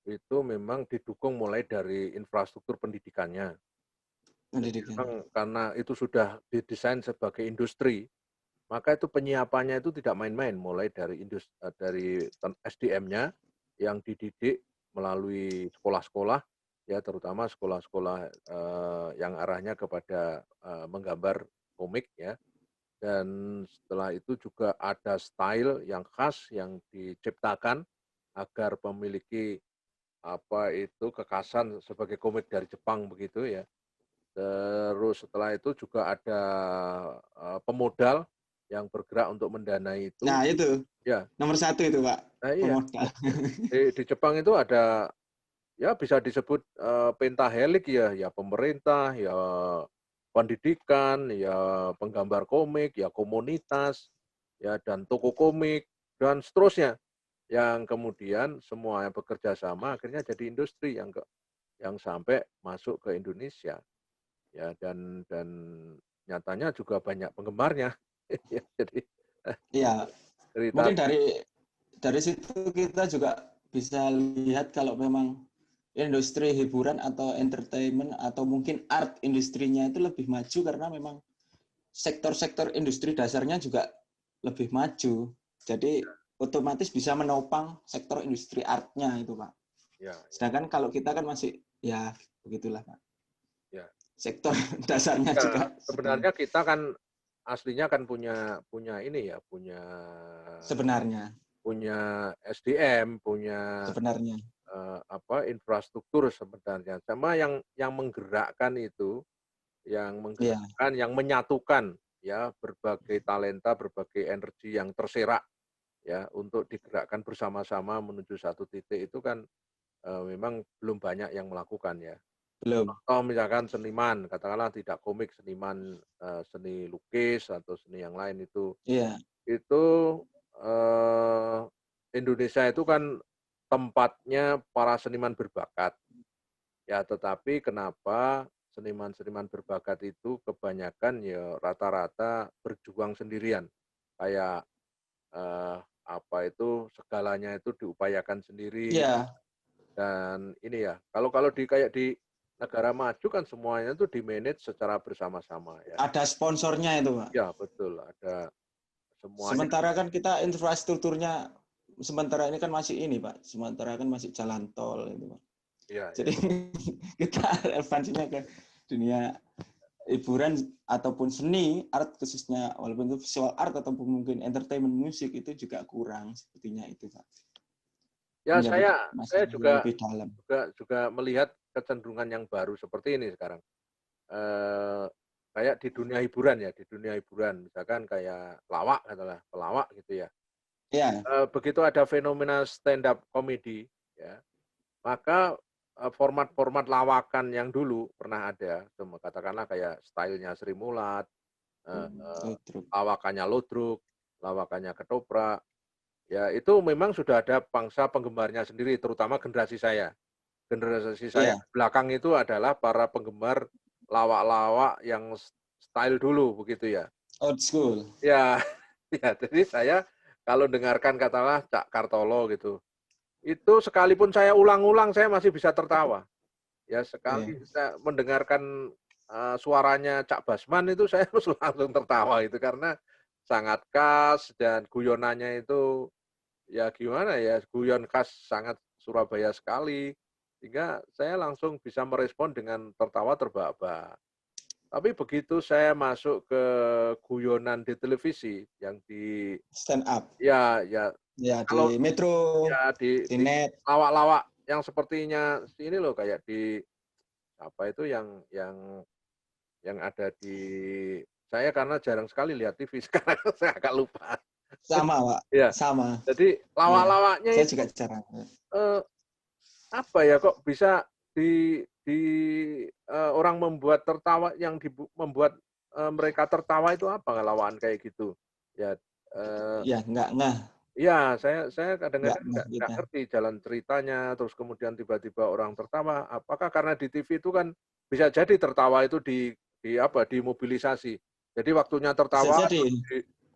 itu memang didukung mulai dari infrastruktur pendidikannya. Jadi Pendidikan. memang karena itu sudah didesain sebagai industri, maka itu penyiapannya itu tidak main-main, mulai dari dari SDM-nya yang dididik melalui sekolah-sekolah, ya terutama sekolah-sekolah yang arahnya kepada menggambar komik ya. Dan setelah itu juga ada style yang khas yang diciptakan agar memiliki apa itu kekhasan sebagai komik dari Jepang begitu ya. Terus setelah itu juga ada pemodal yang bergerak untuk mendanai itu. Nah itu Ya, nomor satu itu, Pak, nah iya. pemodal. Di Jepang itu ada ya bisa disebut pentahelik ya, ya pemerintah, ya pendidikan, ya penggambar komik, ya komunitas, ya dan toko komik dan seterusnya. Yang kemudian semuanya bekerja sama akhirnya jadi industri yang sampai masuk ke Indonesia. Ya dan nyatanya juga banyak penggemarnya. Ya, jadi Iya, cerita mungkin dari situ kita juga bisa lihat kalau memang industri hiburan atau entertainment atau mungkin art industrinya itu lebih maju karena memang sektor-sektor industri dasarnya juga lebih maju. Jadi otomatis bisa menopang sektor industri artnya itu, Pak. ya, Sedangkan kalau kita kan masih ya begitulah, Pak. ya. Sektor dasarnya Ya, juga sedang sebenarnya kita kan aslinya kan punya punya ini ya, punya sebenarnya punya SDM, punya sebenarnya. apa infrastruktur sebenarnya. Sama yang menggerakkan itu, Iya, yang menyatukan ya berbagai talenta, berbagai energi yang terserak ya untuk digerakkan bersama-sama menuju satu titik itu kan memang belum banyak yang melakukan ya. belum. Contoh misalkan seniman, katakanlah tidak komik, seniman seni lukis atau seni yang lain Iya, itu eh, Indonesia itu kan tempatnya para seniman berbakat. Ya, tetapi kenapa seniman-seniman berbakat itu kebanyakan ya rata-rata berjuang sendirian. Kayak apa itu segalanya itu diupayakan sendiri iya, dan ini ya. Kalau kalau di kayak di negara maju kan semuanya itu di-manage secara bersama-sama ya. ada sponsornya itu, Pak. Ya, betul. Ada semuanya. Sementara kan kita infrastrukturnya sementara ini kan masih ini, Pak. Sementara kan masih jalan tol itu, Pak. Iya, Jadi ya. kita relevansinya ke dunia hiburan ataupun seni, art khususnya walaupun itu visual art ataupun mungkin entertainment musik itu juga kurang sepertinya itu, Pak. Ya, Menjadi saya masalah yang juga lebih dalam. juga melihat kecenderungan yang baru seperti ini sekarang. Eh, kayak di dunia hiburan ya, di dunia hiburan misalkan kayak lawak katalah, pelawak gitu ya. Ya, Begitu ada fenomena stand up comedy ya, maka format-format lawakan yang dulu pernah ada, katakanlah kayak stylenya Sri Mulat Ludruk. lawakannya ludruk, lawakannya ketoprak. Ya itu memang sudah ada pangsa penggemarnya sendiri, terutama generasi saya. Generasi saya Iya, belakang itu adalah para penggemar lawak-lawak yang style dulu begitu ya. old school. Ya, ya jadi saya kalau dengarkan katalah Cak Kartolo gitu, itu sekalipun saya ulang-ulang saya masih bisa tertawa. Ya Iya. sekali saya mendengarkan, suaranya Cak Basman itu saya langsung tertawa itu karena sangat khas dan guyonannya itu ya gimana ya, guyon khas sangat Surabaya sekali, sehingga saya langsung bisa merespon dengan tertawa terbahak-bahak. Tapi begitu saya masuk ke guyonan di televisi yang Stand up. ya ya Ya, kalau di Metro, ya di di Net. lawak-lawak yang sepertinya si ini loh kayak di apa itu yang ada di saya karena jarang sekali lihat TV sekarang saya agak lupa. Sama, Pak. Ya, Sama. jadi Iya. lawak-lawaknya Saya itu, juga jarang. eee apa ya, kok bisa di orang membuat tertawa yang membuat, mereka tertawa itu apa lawakan kayak gitu. Ya, eee, Ya, nggak iya, saya kadang-kadang ngeh nggak kita. ngerti jalan ceritanya, terus kemudian tiba-tiba orang tertawa, apakah karena di TV itu kan bisa jadi tertawa itu apa, dimobilisasi. Jadi waktunya Bisa tertawa jadi. terus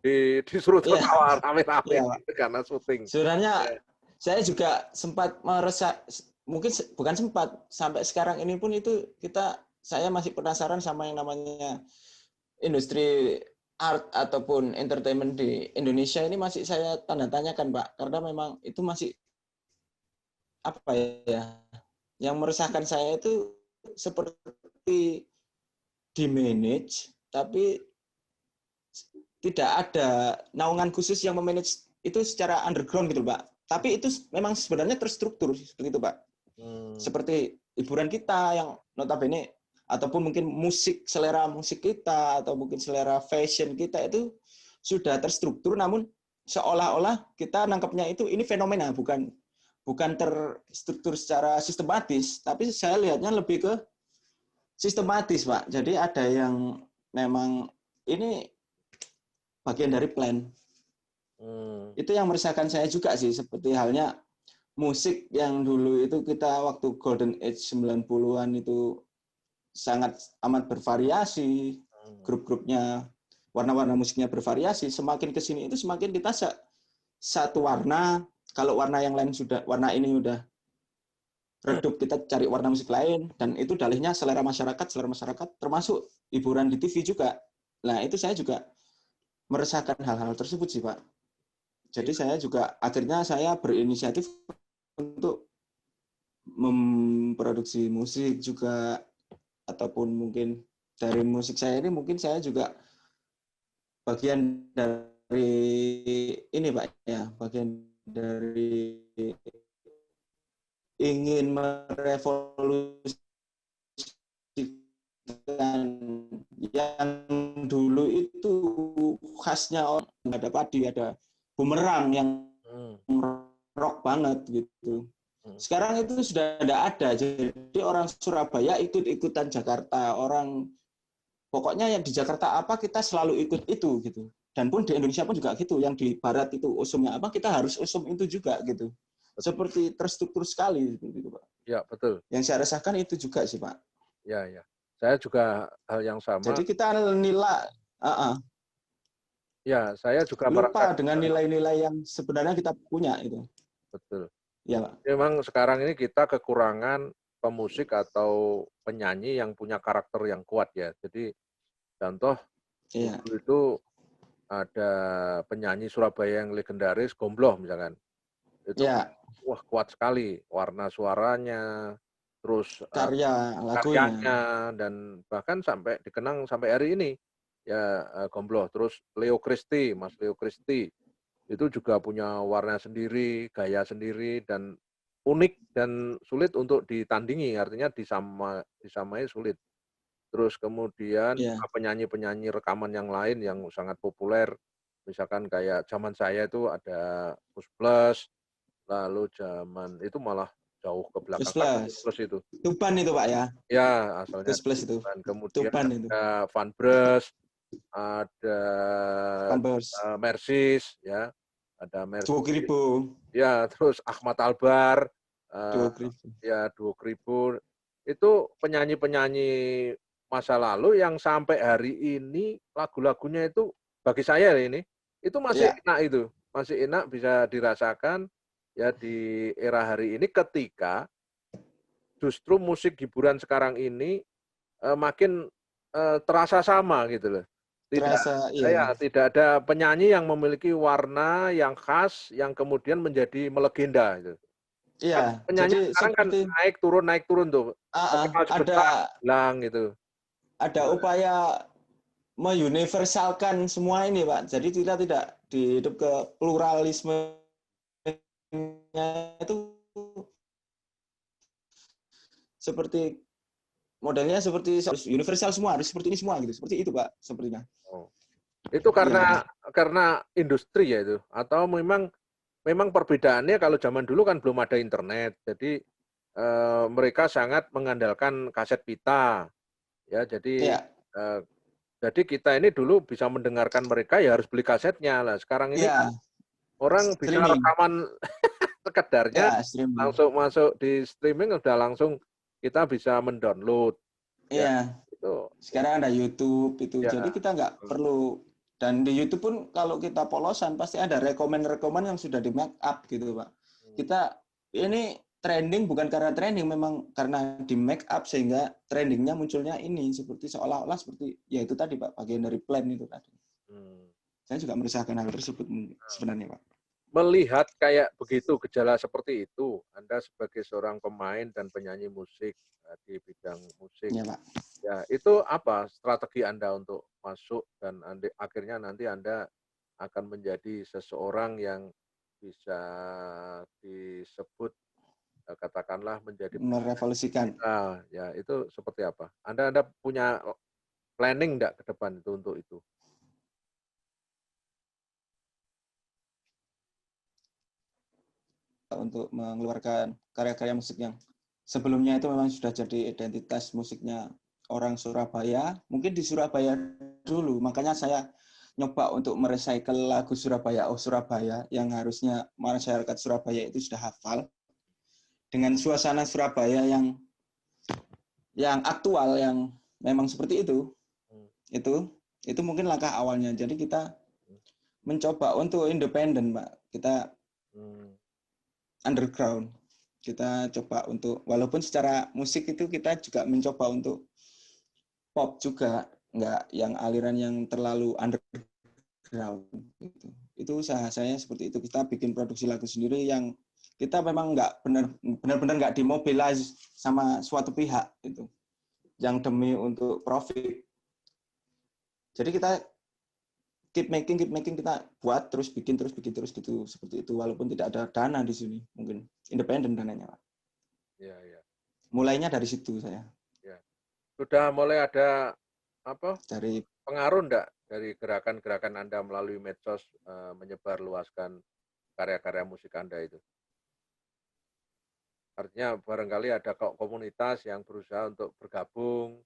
di disuruh Iya, tertawa iya, rame-rame Pak. gitu karena syuting. Sebenarnya Ya, saya juga sempat mungkin bukan sempat, sampai sekarang ini pun itu saya masih penasaran sama yang namanya industri art ataupun entertainment di Indonesia ini masih saya tanda tanyakan, Pak. Karena memang itu masih apa ya, yang meresahkan saya itu seperti di manage tapi tidak ada naungan khusus yang memanage itu secara underground gitu, Pak. Tapi itu memang sebenarnya terstruktur seperti itu, Pak. hmm, Seperti hiburan kita yang notabene ataupun mungkin selera musik kita atau mungkin selera fashion kita itu sudah terstruktur, namun seolah-olah kita nangkepnya itu ini fenomena, bukan terstruktur secara sistematis, tapi saya lihatnya lebih ke sistematis, Pak. Jadi ada yang memang ini bagian dari plan. hmm, Itu yang meresahkan saya juga sih, seperti halnya musik yang dulu itu kita waktu Golden Age 90-an itu sangat amat bervariasi, hmm. grup-grupnya, warna-warna musiknya bervariasi, semakin ke sini itu semakin kita satu warna, kalau warna yang lain warna ini udah redup, kita cari warna musik lain, dan itu dalihnya selera masyarakat, termasuk hiburan di TV juga. Nah, itu saya juga meresahkan hal-hal tersebut sih, Pak. Jadi Iya. saya juga akhirnya saya berinisiatif untuk memproduksi musik juga, ataupun mungkin dari musik saya ini mungkin saya juga bagian dari ini, Pak, ya, bagian dari ingin merevolusikan yang dulu itu khasnya orang ada padi, ada bumerang yang Hmm, rock banget gitu. hmm. Sekarang itu sudah tidak ada. Jadi orang Surabaya ikut-ikutan Jakarta. Pokoknya yang di Jakarta apa kita selalu ikut itu gitu. Dan pun di Indonesia pun juga gitu. Yang di Barat itu usumnya apa kita harus usum itu juga gitu. Bet Seperti terstruktur sekali gitu, Pak. ya betul. Yang saya rasakan itu juga sih, Pak. Ya ya. Saya juga hal yang sama. Jadi kita nilai Ya, saya juga merasa lupa dengan juga nilai-nilai yang sebenarnya kita punya itu. betul. Ya, Pak. Memang sekarang ini kita kekurangan pemusik atau penyanyi yang punya karakter yang kuat ya. Jadi contoh Iya. dulu itu ada penyanyi Surabaya yang legendaris, Gombloh misalkan. Itu Ya, wah kuat sekali warna suaranya, terus, karya lagunya. karyanya dan bahkan sampai dikenang sampai hari ini. Ya, Gombloh. Terus Leo Christie, Mas Leo Christie, itu juga punya warna sendiri, gaya sendiri dan unik dan sulit untuk ditandingi, artinya disamai sulit. Terus kemudian Ya, penyanyi-penyanyi rekaman yang lain yang sangat populer, misalkan kayak zaman saya itu ada Koes Plus, lalu zaman itu malah jauh ke Gus belakang lagi Plus. Koes Plus itu. Tuban itu, Pak, ya. Ya, asalnya Gus Plus dari itu. Tuban. Kemudian Tuban itu. ada Van Bres, ada Pampers. Mersis, ya, ada Duo Mersis, Kribo. ya, terus Ahmad Albar, Duo Kribo. ya, Duo Kribo, itu penyanyi-penyanyi masa lalu yang sampai hari ini lagu-lagunya itu bagi saya ini itu masih Ya, enak, itu masih enak, bisa dirasakan ya di era hari ini, ketika justru musik hiburan sekarang ini makin terasa sama gitu loh. Tidak, terasa ya, iya. tidak ada penyanyi yang memiliki warna yang khas yang kemudian menjadi melegenda gitu. Kan Iya, penyanyi jadi sekarang kan seperti naik turun tuh. Terkenal sebentar, ada hilang gitu. upaya meuniversalkan semua ini, Pak. Jadi kita tidak hidup ke pluralismenya itu seperti modelnya seperti harus universal semua, harus seperti ini semua gitu. Seperti itu, Pak, sepertinya. Oh. Itu Iya. karena industri ya itu, atau memang perbedaannya, kalau zaman dulu kan belum ada internet, jadi mereka sangat mengandalkan kaset pita, ya, Iya. jadi kita ini dulu bisa mendengarkan mereka ya harus beli kasetnya lah. Sekarang ini kan Iya, orang bisa streaming. rekaman sekedarnya, Ya, streaming. langsung masuk di streaming, udah langsung kita bisa mendownload, ya, Iya. itu, Sekarang ada YouTube itu. ya. Jadi kita nggak perlu, dan di YouTube pun kalau kita polosan pasti ada rekomen-rekomen yang sudah di make up gitu, Pak. Kita ini trending bukan karena trending, memang karena di make up sehingga trendingnya munculnya ini seperti seolah-olah seperti ya itu tadi, Pak, bagian dari plan itu tadi. Hmm. Saya juga merasakan hal tersebut sebenarnya, Pak. Melihat kayak begitu, gejala seperti itu, Anda sebagai seorang pemain dan penyanyi musik di bidang musik, Ya, Pak. ya, itu apa strategi Anda untuk masuk dan akhirnya nanti Anda akan menjadi seseorang yang bisa disebut katakanlah menjadi Merevolusikan. ya, itu seperti apa? Anda punya planning enggak ke depan itu untuk itu? Untuk mengeluarkan karya-karya musik yang sebelumnya itu memang sudah jadi identitas musiknya orang Surabaya. Mungkin di Surabaya dulu, makanya saya nyoba untuk merecycle lagu Surabaya Oh Surabaya yang harusnya masyarakat Surabaya itu sudah hafal dengan suasana Surabaya yang aktual, yang memang seperti itu. Itu mungkin langkah awalnya. Jadi kita mencoba untuk independen, Pak. Kita underground. Kita coba untuk, walaupun secara musik itu kita juga mencoba untuk pop juga, nggak yang aliran yang terlalu underground. Itu usaha saya seperti itu. Kita bikin produksi lagu sendiri yang kita memang nggak benar-benar nggak dimobilize sama suatu pihak itu, yang demi untuk profit. Jadi kita keep making, kita buat terus bikin terus gitu, seperti itu, walaupun tidak ada dana di sini, mungkin independen dananya, Pak. Ya, ya. Mulainya dari situ saya. Ya. Sudah mulai ada apa? Dari Pengaruh enggak dari gerakan-gerakan Anda melalui medsos menyebar luaskan karya-karya musik Anda itu? Artinya barangkali ada komunitas yang berusaha untuk bergabung,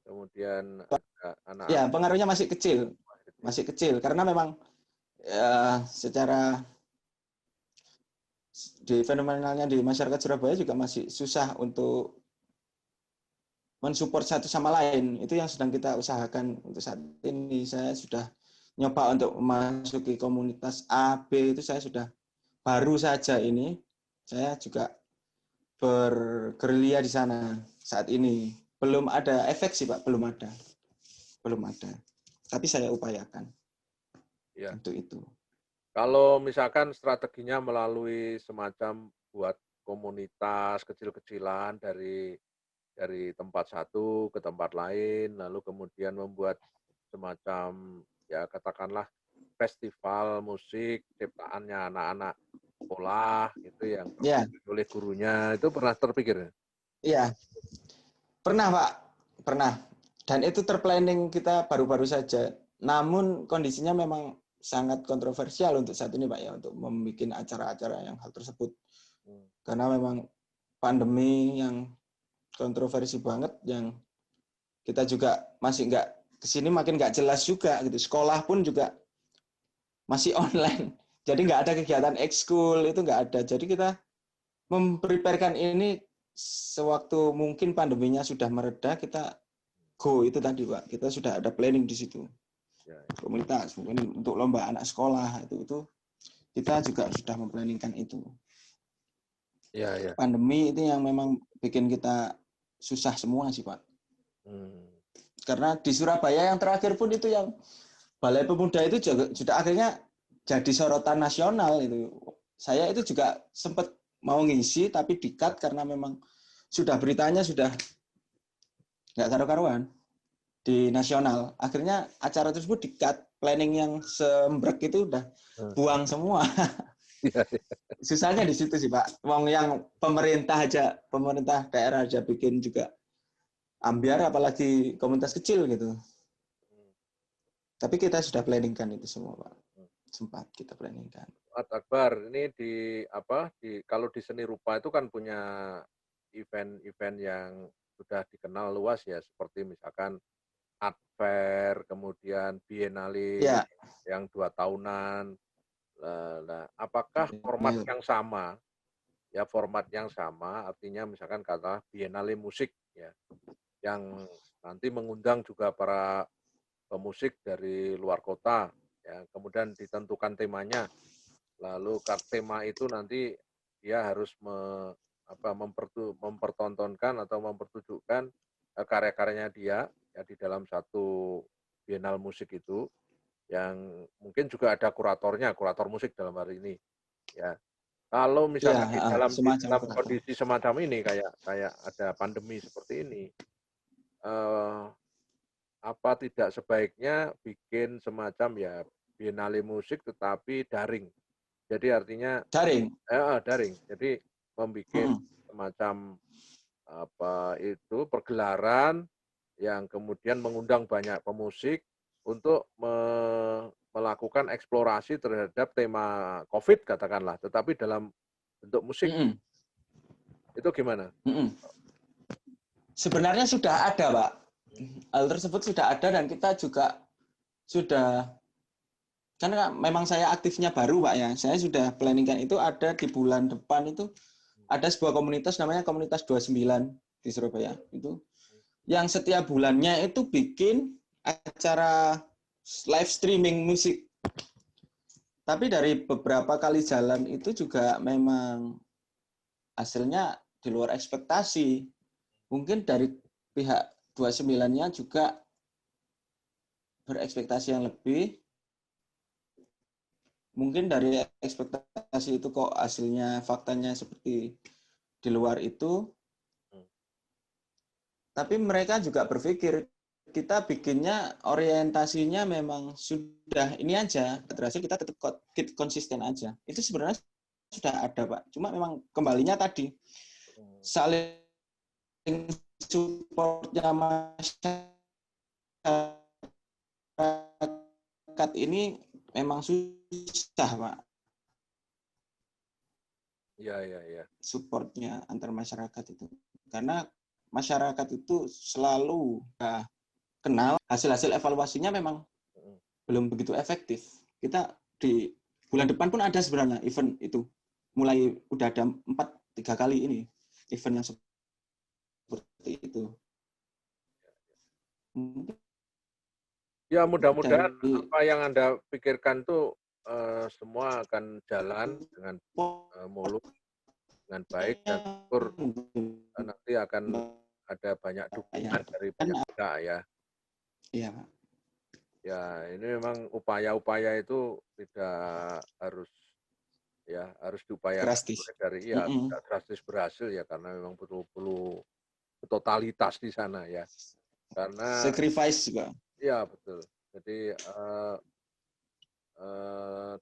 kemudian ada ya anak-anak pengaruhnya masih kecil karena memang ya, secara di fenomenalnya di masyarakat Surabaya juga masih susah untuk mensupport satu sama lain. Itu yang sedang kita usahakan untuk saat ini. Saya sudah nyoba untuk memasuki komunitas A, B, itu saya sudah baru saja ini. Saya juga bergerilya di sana saat ini. Belum ada efek sih, Pak, belum ada. Tapi saya upayakan untuk itu. Kalau misalkan strateginya melalui semacam buat komunitas kecil-kecilan dari tempat satu ke tempat lain, lalu kemudian membuat semacam, ya, katakanlah festival musik ciptaannya anak-anak sekolah itu yang oleh gurunya, itu pernah terpikir? Iya, pernah, Pak, pernah. Dan itu terplanning kita baru-baru saja. Namun kondisinya memang sangat kontroversial untuk saat ini, Pak, ya, untuk membuat acara-acara yang hal tersebut. Karena memang pandemi yang kontroversi banget, yang kita juga masih nggak kesini makin nggak jelas juga gitu. Sekolah pun juga masih online. Jadi nggak ada kegiatan ekskul, itu nggak ada. Jadi kita mempreparekan ini sewaktu mungkin pandeminya sudah mereda, kita go itu tadi Pak. Kita sudah ada planning di situ. Ya, Komunitas, mungkin untuk lomba anak sekolah itu kita juga sudah memplanningkan itu. ya, ya. Pandemi itu yang memang bikin kita susah semua sih Pak. Karena di Surabaya yang terakhir pun itu yang Balai Pemuda itu juga sudah akhirnya jadi sorotan nasional itu. Saya itu juga sempat mau ngisi tapi di-cut karena memang sudah beritanya sudah nggak karu-karuan di nasional. Akhirnya acara tersebut di-cut, planning yang sembrek itu udah buang semua. Susahnya di situ sih Pak. Wong yang pemerintah daerah aja bikin juga ambiar, apalagi komunitas kecil gitu. Tapi kita sudah planningkan itu semua Pak. Sempat kita planningkan. Akbar, ini kalau di seni rupa itu kan punya event-event yang sudah dikenal luas ya, seperti misalkan art fair, kemudian biennale Ya. yang 2 tahunan. Nah, apakah format yang sama? Ya, format yang sama, artinya misalkan kata biennale musik ya, yang nanti mengundang juga para pemusik dari luar kota, ya, kemudian ditentukan temanya. Lalu tema itu nanti dia harus mempertontonkan atau mempertunjukkan karya-karyanya dia ya di dalam satu bienal musik itu, yang mungkin juga ada kurator musik dalam hari ini. Ya, kalau misalkan di dalam kondisi semacam ini kayak ada pandemi seperti ini, apa tidak sebaiknya bikin semacam ya biennale musik tetapi daring? Jadi artinya daring. Jadi membuat semacam pergelaran yang kemudian mengundang banyak pemusik untuk melakukan eksplorasi terhadap tema COVID katakanlah, tetapi dalam bentuk musik. Itu gimana? Sebenarnya sudah ada Pak. Hal tersebut sudah ada dan kita juga sudah, karena memang saya aktifnya baru Pak ya, saya sudah planningkan itu ada di bulan depan itu ada sebuah komunitas namanya Komunitas 29 di Surabaya itu, yang setiap bulannya itu bikin acara live streaming musik. Tapi dari beberapa kali jalan itu juga memang hasilnya di luar ekspektasi. Mungkin dari pihak 29-nya juga berekspektasi yang lebih. Mungkin dari ekspektasi itu kok hasilnya, faktanya seperti di luar itu. Tapi mereka juga berpikir, kita bikinnya orientasinya memang sudah ini aja, terhasil kita tetap konsisten aja. Itu sebenarnya sudah ada Pak. Cuma memang kembalinya tadi, saling supportnya masyarakat ini memang susah Pak. Iya. Supportnya antar masyarakat itu. Karena masyarakat itu selalu kenal, hasil-hasil evaluasinya memang belum begitu efektif. Kita di bulan depan pun ada sebenarnya event itu. Mulai udah ada 3 kali ini event yang seperti itu. Ya mudah-mudahan apa yang Anda pikirkan tuh semua akan jalan dengan mulus, dengan baik, dan syukur nanti akan ada banyak dukungan dari banyak pihak ya. Iya Pak. Ya ini memang upaya-upaya itu tidak harus diupayakan dari tidak drastis berhasil ya, karena memang perlu totalitas di sana ya. Karena sacrifice Pak. Iya betul. Jadi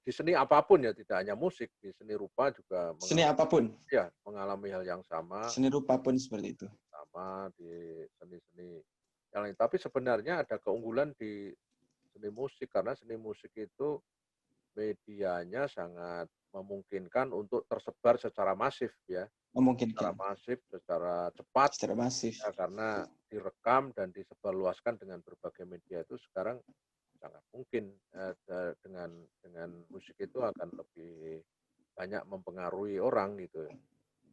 di seni apapun ya, tidak hanya musik, di seni rupa juga seni apapun. Ya, mengalami hal yang sama. Seni rupa pun seperti itu. Sama di seni-seni yang lain. Tapi sebenarnya ada keunggulan di seni musik, karena seni musik itu medianya sangat memungkinkan untuk tersebar secara masif ya. secara memungkinkan masif, secara cepat, secara masif. ya, karena direkam dan disebarluaskan dengan berbagai media itu sekarang sangat mungkin dengan musik itu akan lebih banyak mempengaruhi orang gitu.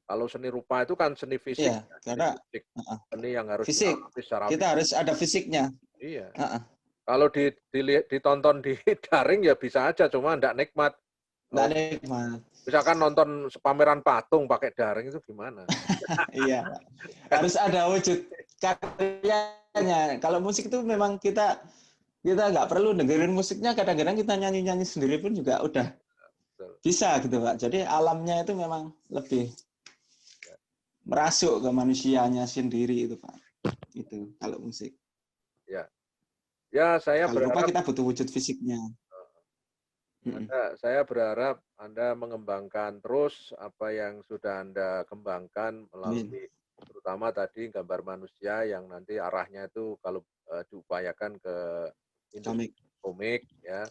Kalau seni rupa itu kan seni fisik, Iya, ya, seni karena fisik, seni yang harus fisik. dialami secara Kita fisik. harus ada fisiknya. Iya. Heeh. Kalau ditonton di daring ya bisa aja, cuma enggak nikmat. Nggak Oh, nikmat. misalkan nonton pameran patung pakai daring itu gimana? Iya, Pak. Harus ada wujud karyanya. Kalau musik itu memang kita nggak perlu dengerin musiknya, kadang-kadang kita nyanyi-nyanyi sendiri pun juga udah Betul. bisa gitu, Pak. Jadi alamnya itu memang lebih Ya. merasuk ke manusianya sendiri itu, Pak. Itu kalau musik. Ya, ya saya Kalau rupa berharap kita butuh wujud fisiknya. saya berharap Anda mengembangkan terus apa yang sudah Anda kembangkan Amin. melalui terutama tadi gambar manusia yang nanti arahnya itu kalau diupayakan ke industri Komik. komik ya.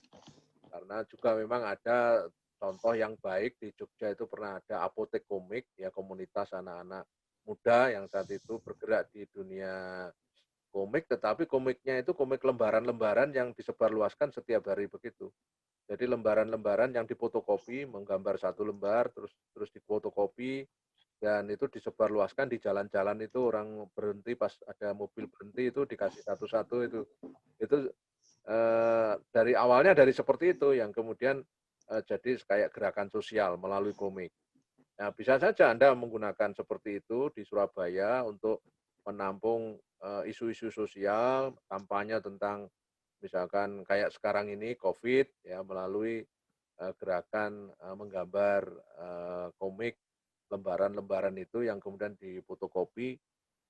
Karena juga memang ada contoh yang baik di Jogja itu pernah ada apotek komik ya, komunitas anak-anak muda yang saat itu bergerak di dunia komik, tetapi komiknya itu komik lembaran-lembaran yang disebarluaskan setiap hari begitu. Jadi lembaran-lembaran yang difotokopi, menggambar satu lembar, terus difotokopi, dan itu disebarluaskan di jalan-jalan itu orang berhenti pas ada mobil berhenti itu dikasih satu-satu itu. Itu dari awalnya dari seperti itu yang kemudian jadi kayak gerakan sosial melalui komik. Nah, bisa saja Anda menggunakan seperti itu di Surabaya untuk menampung isu-isu sosial, kampanye tentang misalkan kayak sekarang ini COVID ya melalui gerakan menggambar komik lembaran-lembaran itu yang kemudian difotokopi.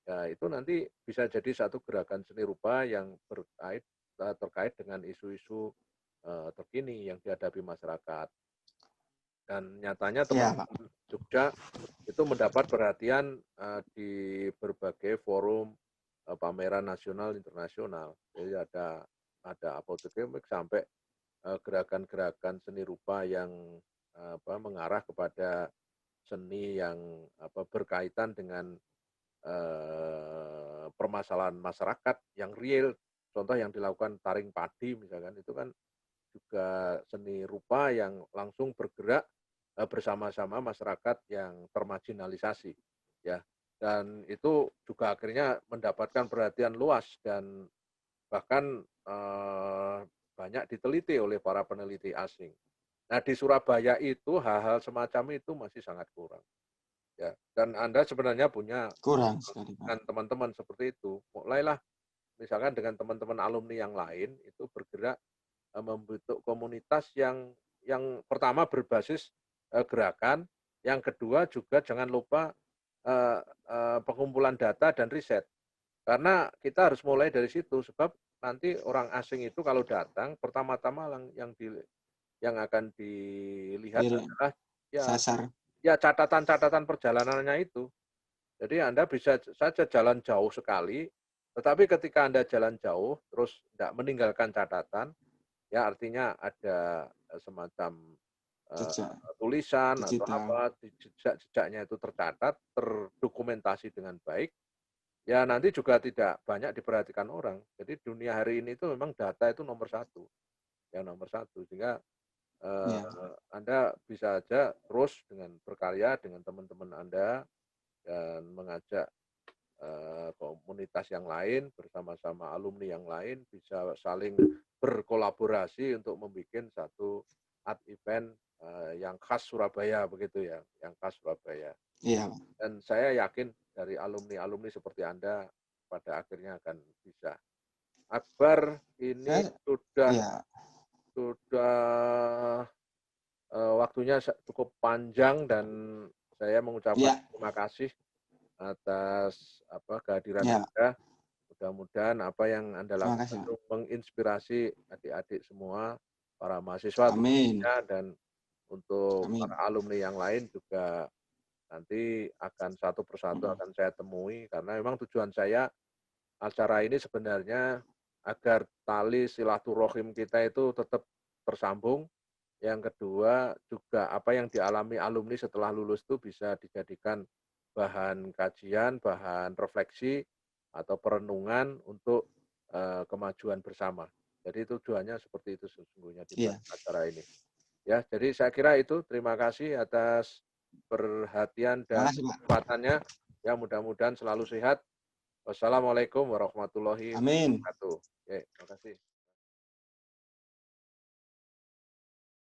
Ya, itu nanti bisa jadi satu gerakan seni rupa yang terkait dengan isu-isu terkini yang dihadapi masyarakat. Dan nyatanya Iya, Pak. teman-teman Jogja itu mendapat perhatian di berbagai forum pameran nasional internasional. Jadi ada apotekimik sampai gerakan-gerakan seni rupa yang mengarah kepada seni yang berkaitan dengan permasalahan masyarakat yang real. Contoh yang dilakukan taring padi misalkan itu kan juga seni rupa yang langsung bergerak bersama-sama masyarakat yang termarginalisasi ya, dan itu juga akhirnya mendapatkan perhatian luas dan bahkan banyak diteliti oleh para peneliti asing. Nah, di Surabaya itu hal-hal semacam itu masih sangat kurang ya, dan Anda sebenarnya punya Kurang sekali, Pak. dengan teman-teman seperti itu, mulailah misalkan dengan teman-teman alumni yang lain itu bergerak membentuk komunitas yang pertama berbasis gerakan, yang kedua juga jangan lupa pengumpulan data dan riset. Karena kita harus mulai dari situ sebab nanti orang asing itu kalau datang pertama-tama yang akan dilihat Diri, adalah ya sasar. ya catatan-catatan perjalanannya itu. Jadi Anda bisa saja jalan jauh sekali, tetapi ketika Anda jalan jauh terus tidak meninggalkan catatan, ya artinya ada semacam Jejak tulisan atau digital. apa, jejak-jejaknya itu tercatat, terdokumentasi dengan baik, ya nanti juga tidak banyak diperhatikan orang. Jadi dunia hari ini itu memang data itu nomor satu, yang nomor satu. Sehingga Ya. Anda bisa aja terus dengan berkarya dengan teman-teman Anda dan mengajak komunitas yang lain bersama-sama alumni yang lain bisa saling berkolaborasi untuk membuat satu art event yang khas Surabaya begitu ya, yang khas Surabaya. Iya, Pak. Dan saya yakin dari alumni-alumni seperti Anda pada akhirnya akan bisa. Akbar ini Saya, sudah ya, waktunya cukup panjang dan saya mengucapkan ya, terima kasih atas kehadiran ya. Anda. Mudah-mudahan apa yang Anda Terima kasih, lakukan Pak. itu menginspirasi adik-adik semua, para mahasiswa Amin. tentunya, dan untuk para Amin. alumni yang lain juga nanti akan satu persatu akan saya temui, karena memang tujuan saya acara ini sebenarnya agar tali silaturahim kita itu tetap tersambung. Yang kedua juga apa yang dialami alumni setelah lulus itu bisa dijadikan bahan kajian, bahan refleksi atau perenungan untuk kemajuan bersama. Jadi tujuannya seperti itu sesungguhnya di Iya. acara ini. Ya, jadi saya kira itu. Terima kasih atas perhatian Terima dan kasih, Pak. kesempatannya. Ya, mudah-mudahan selalu sehat. Wassalamualaikum warahmatullahi Amin. wabarakatuh. Oke, terima kasih.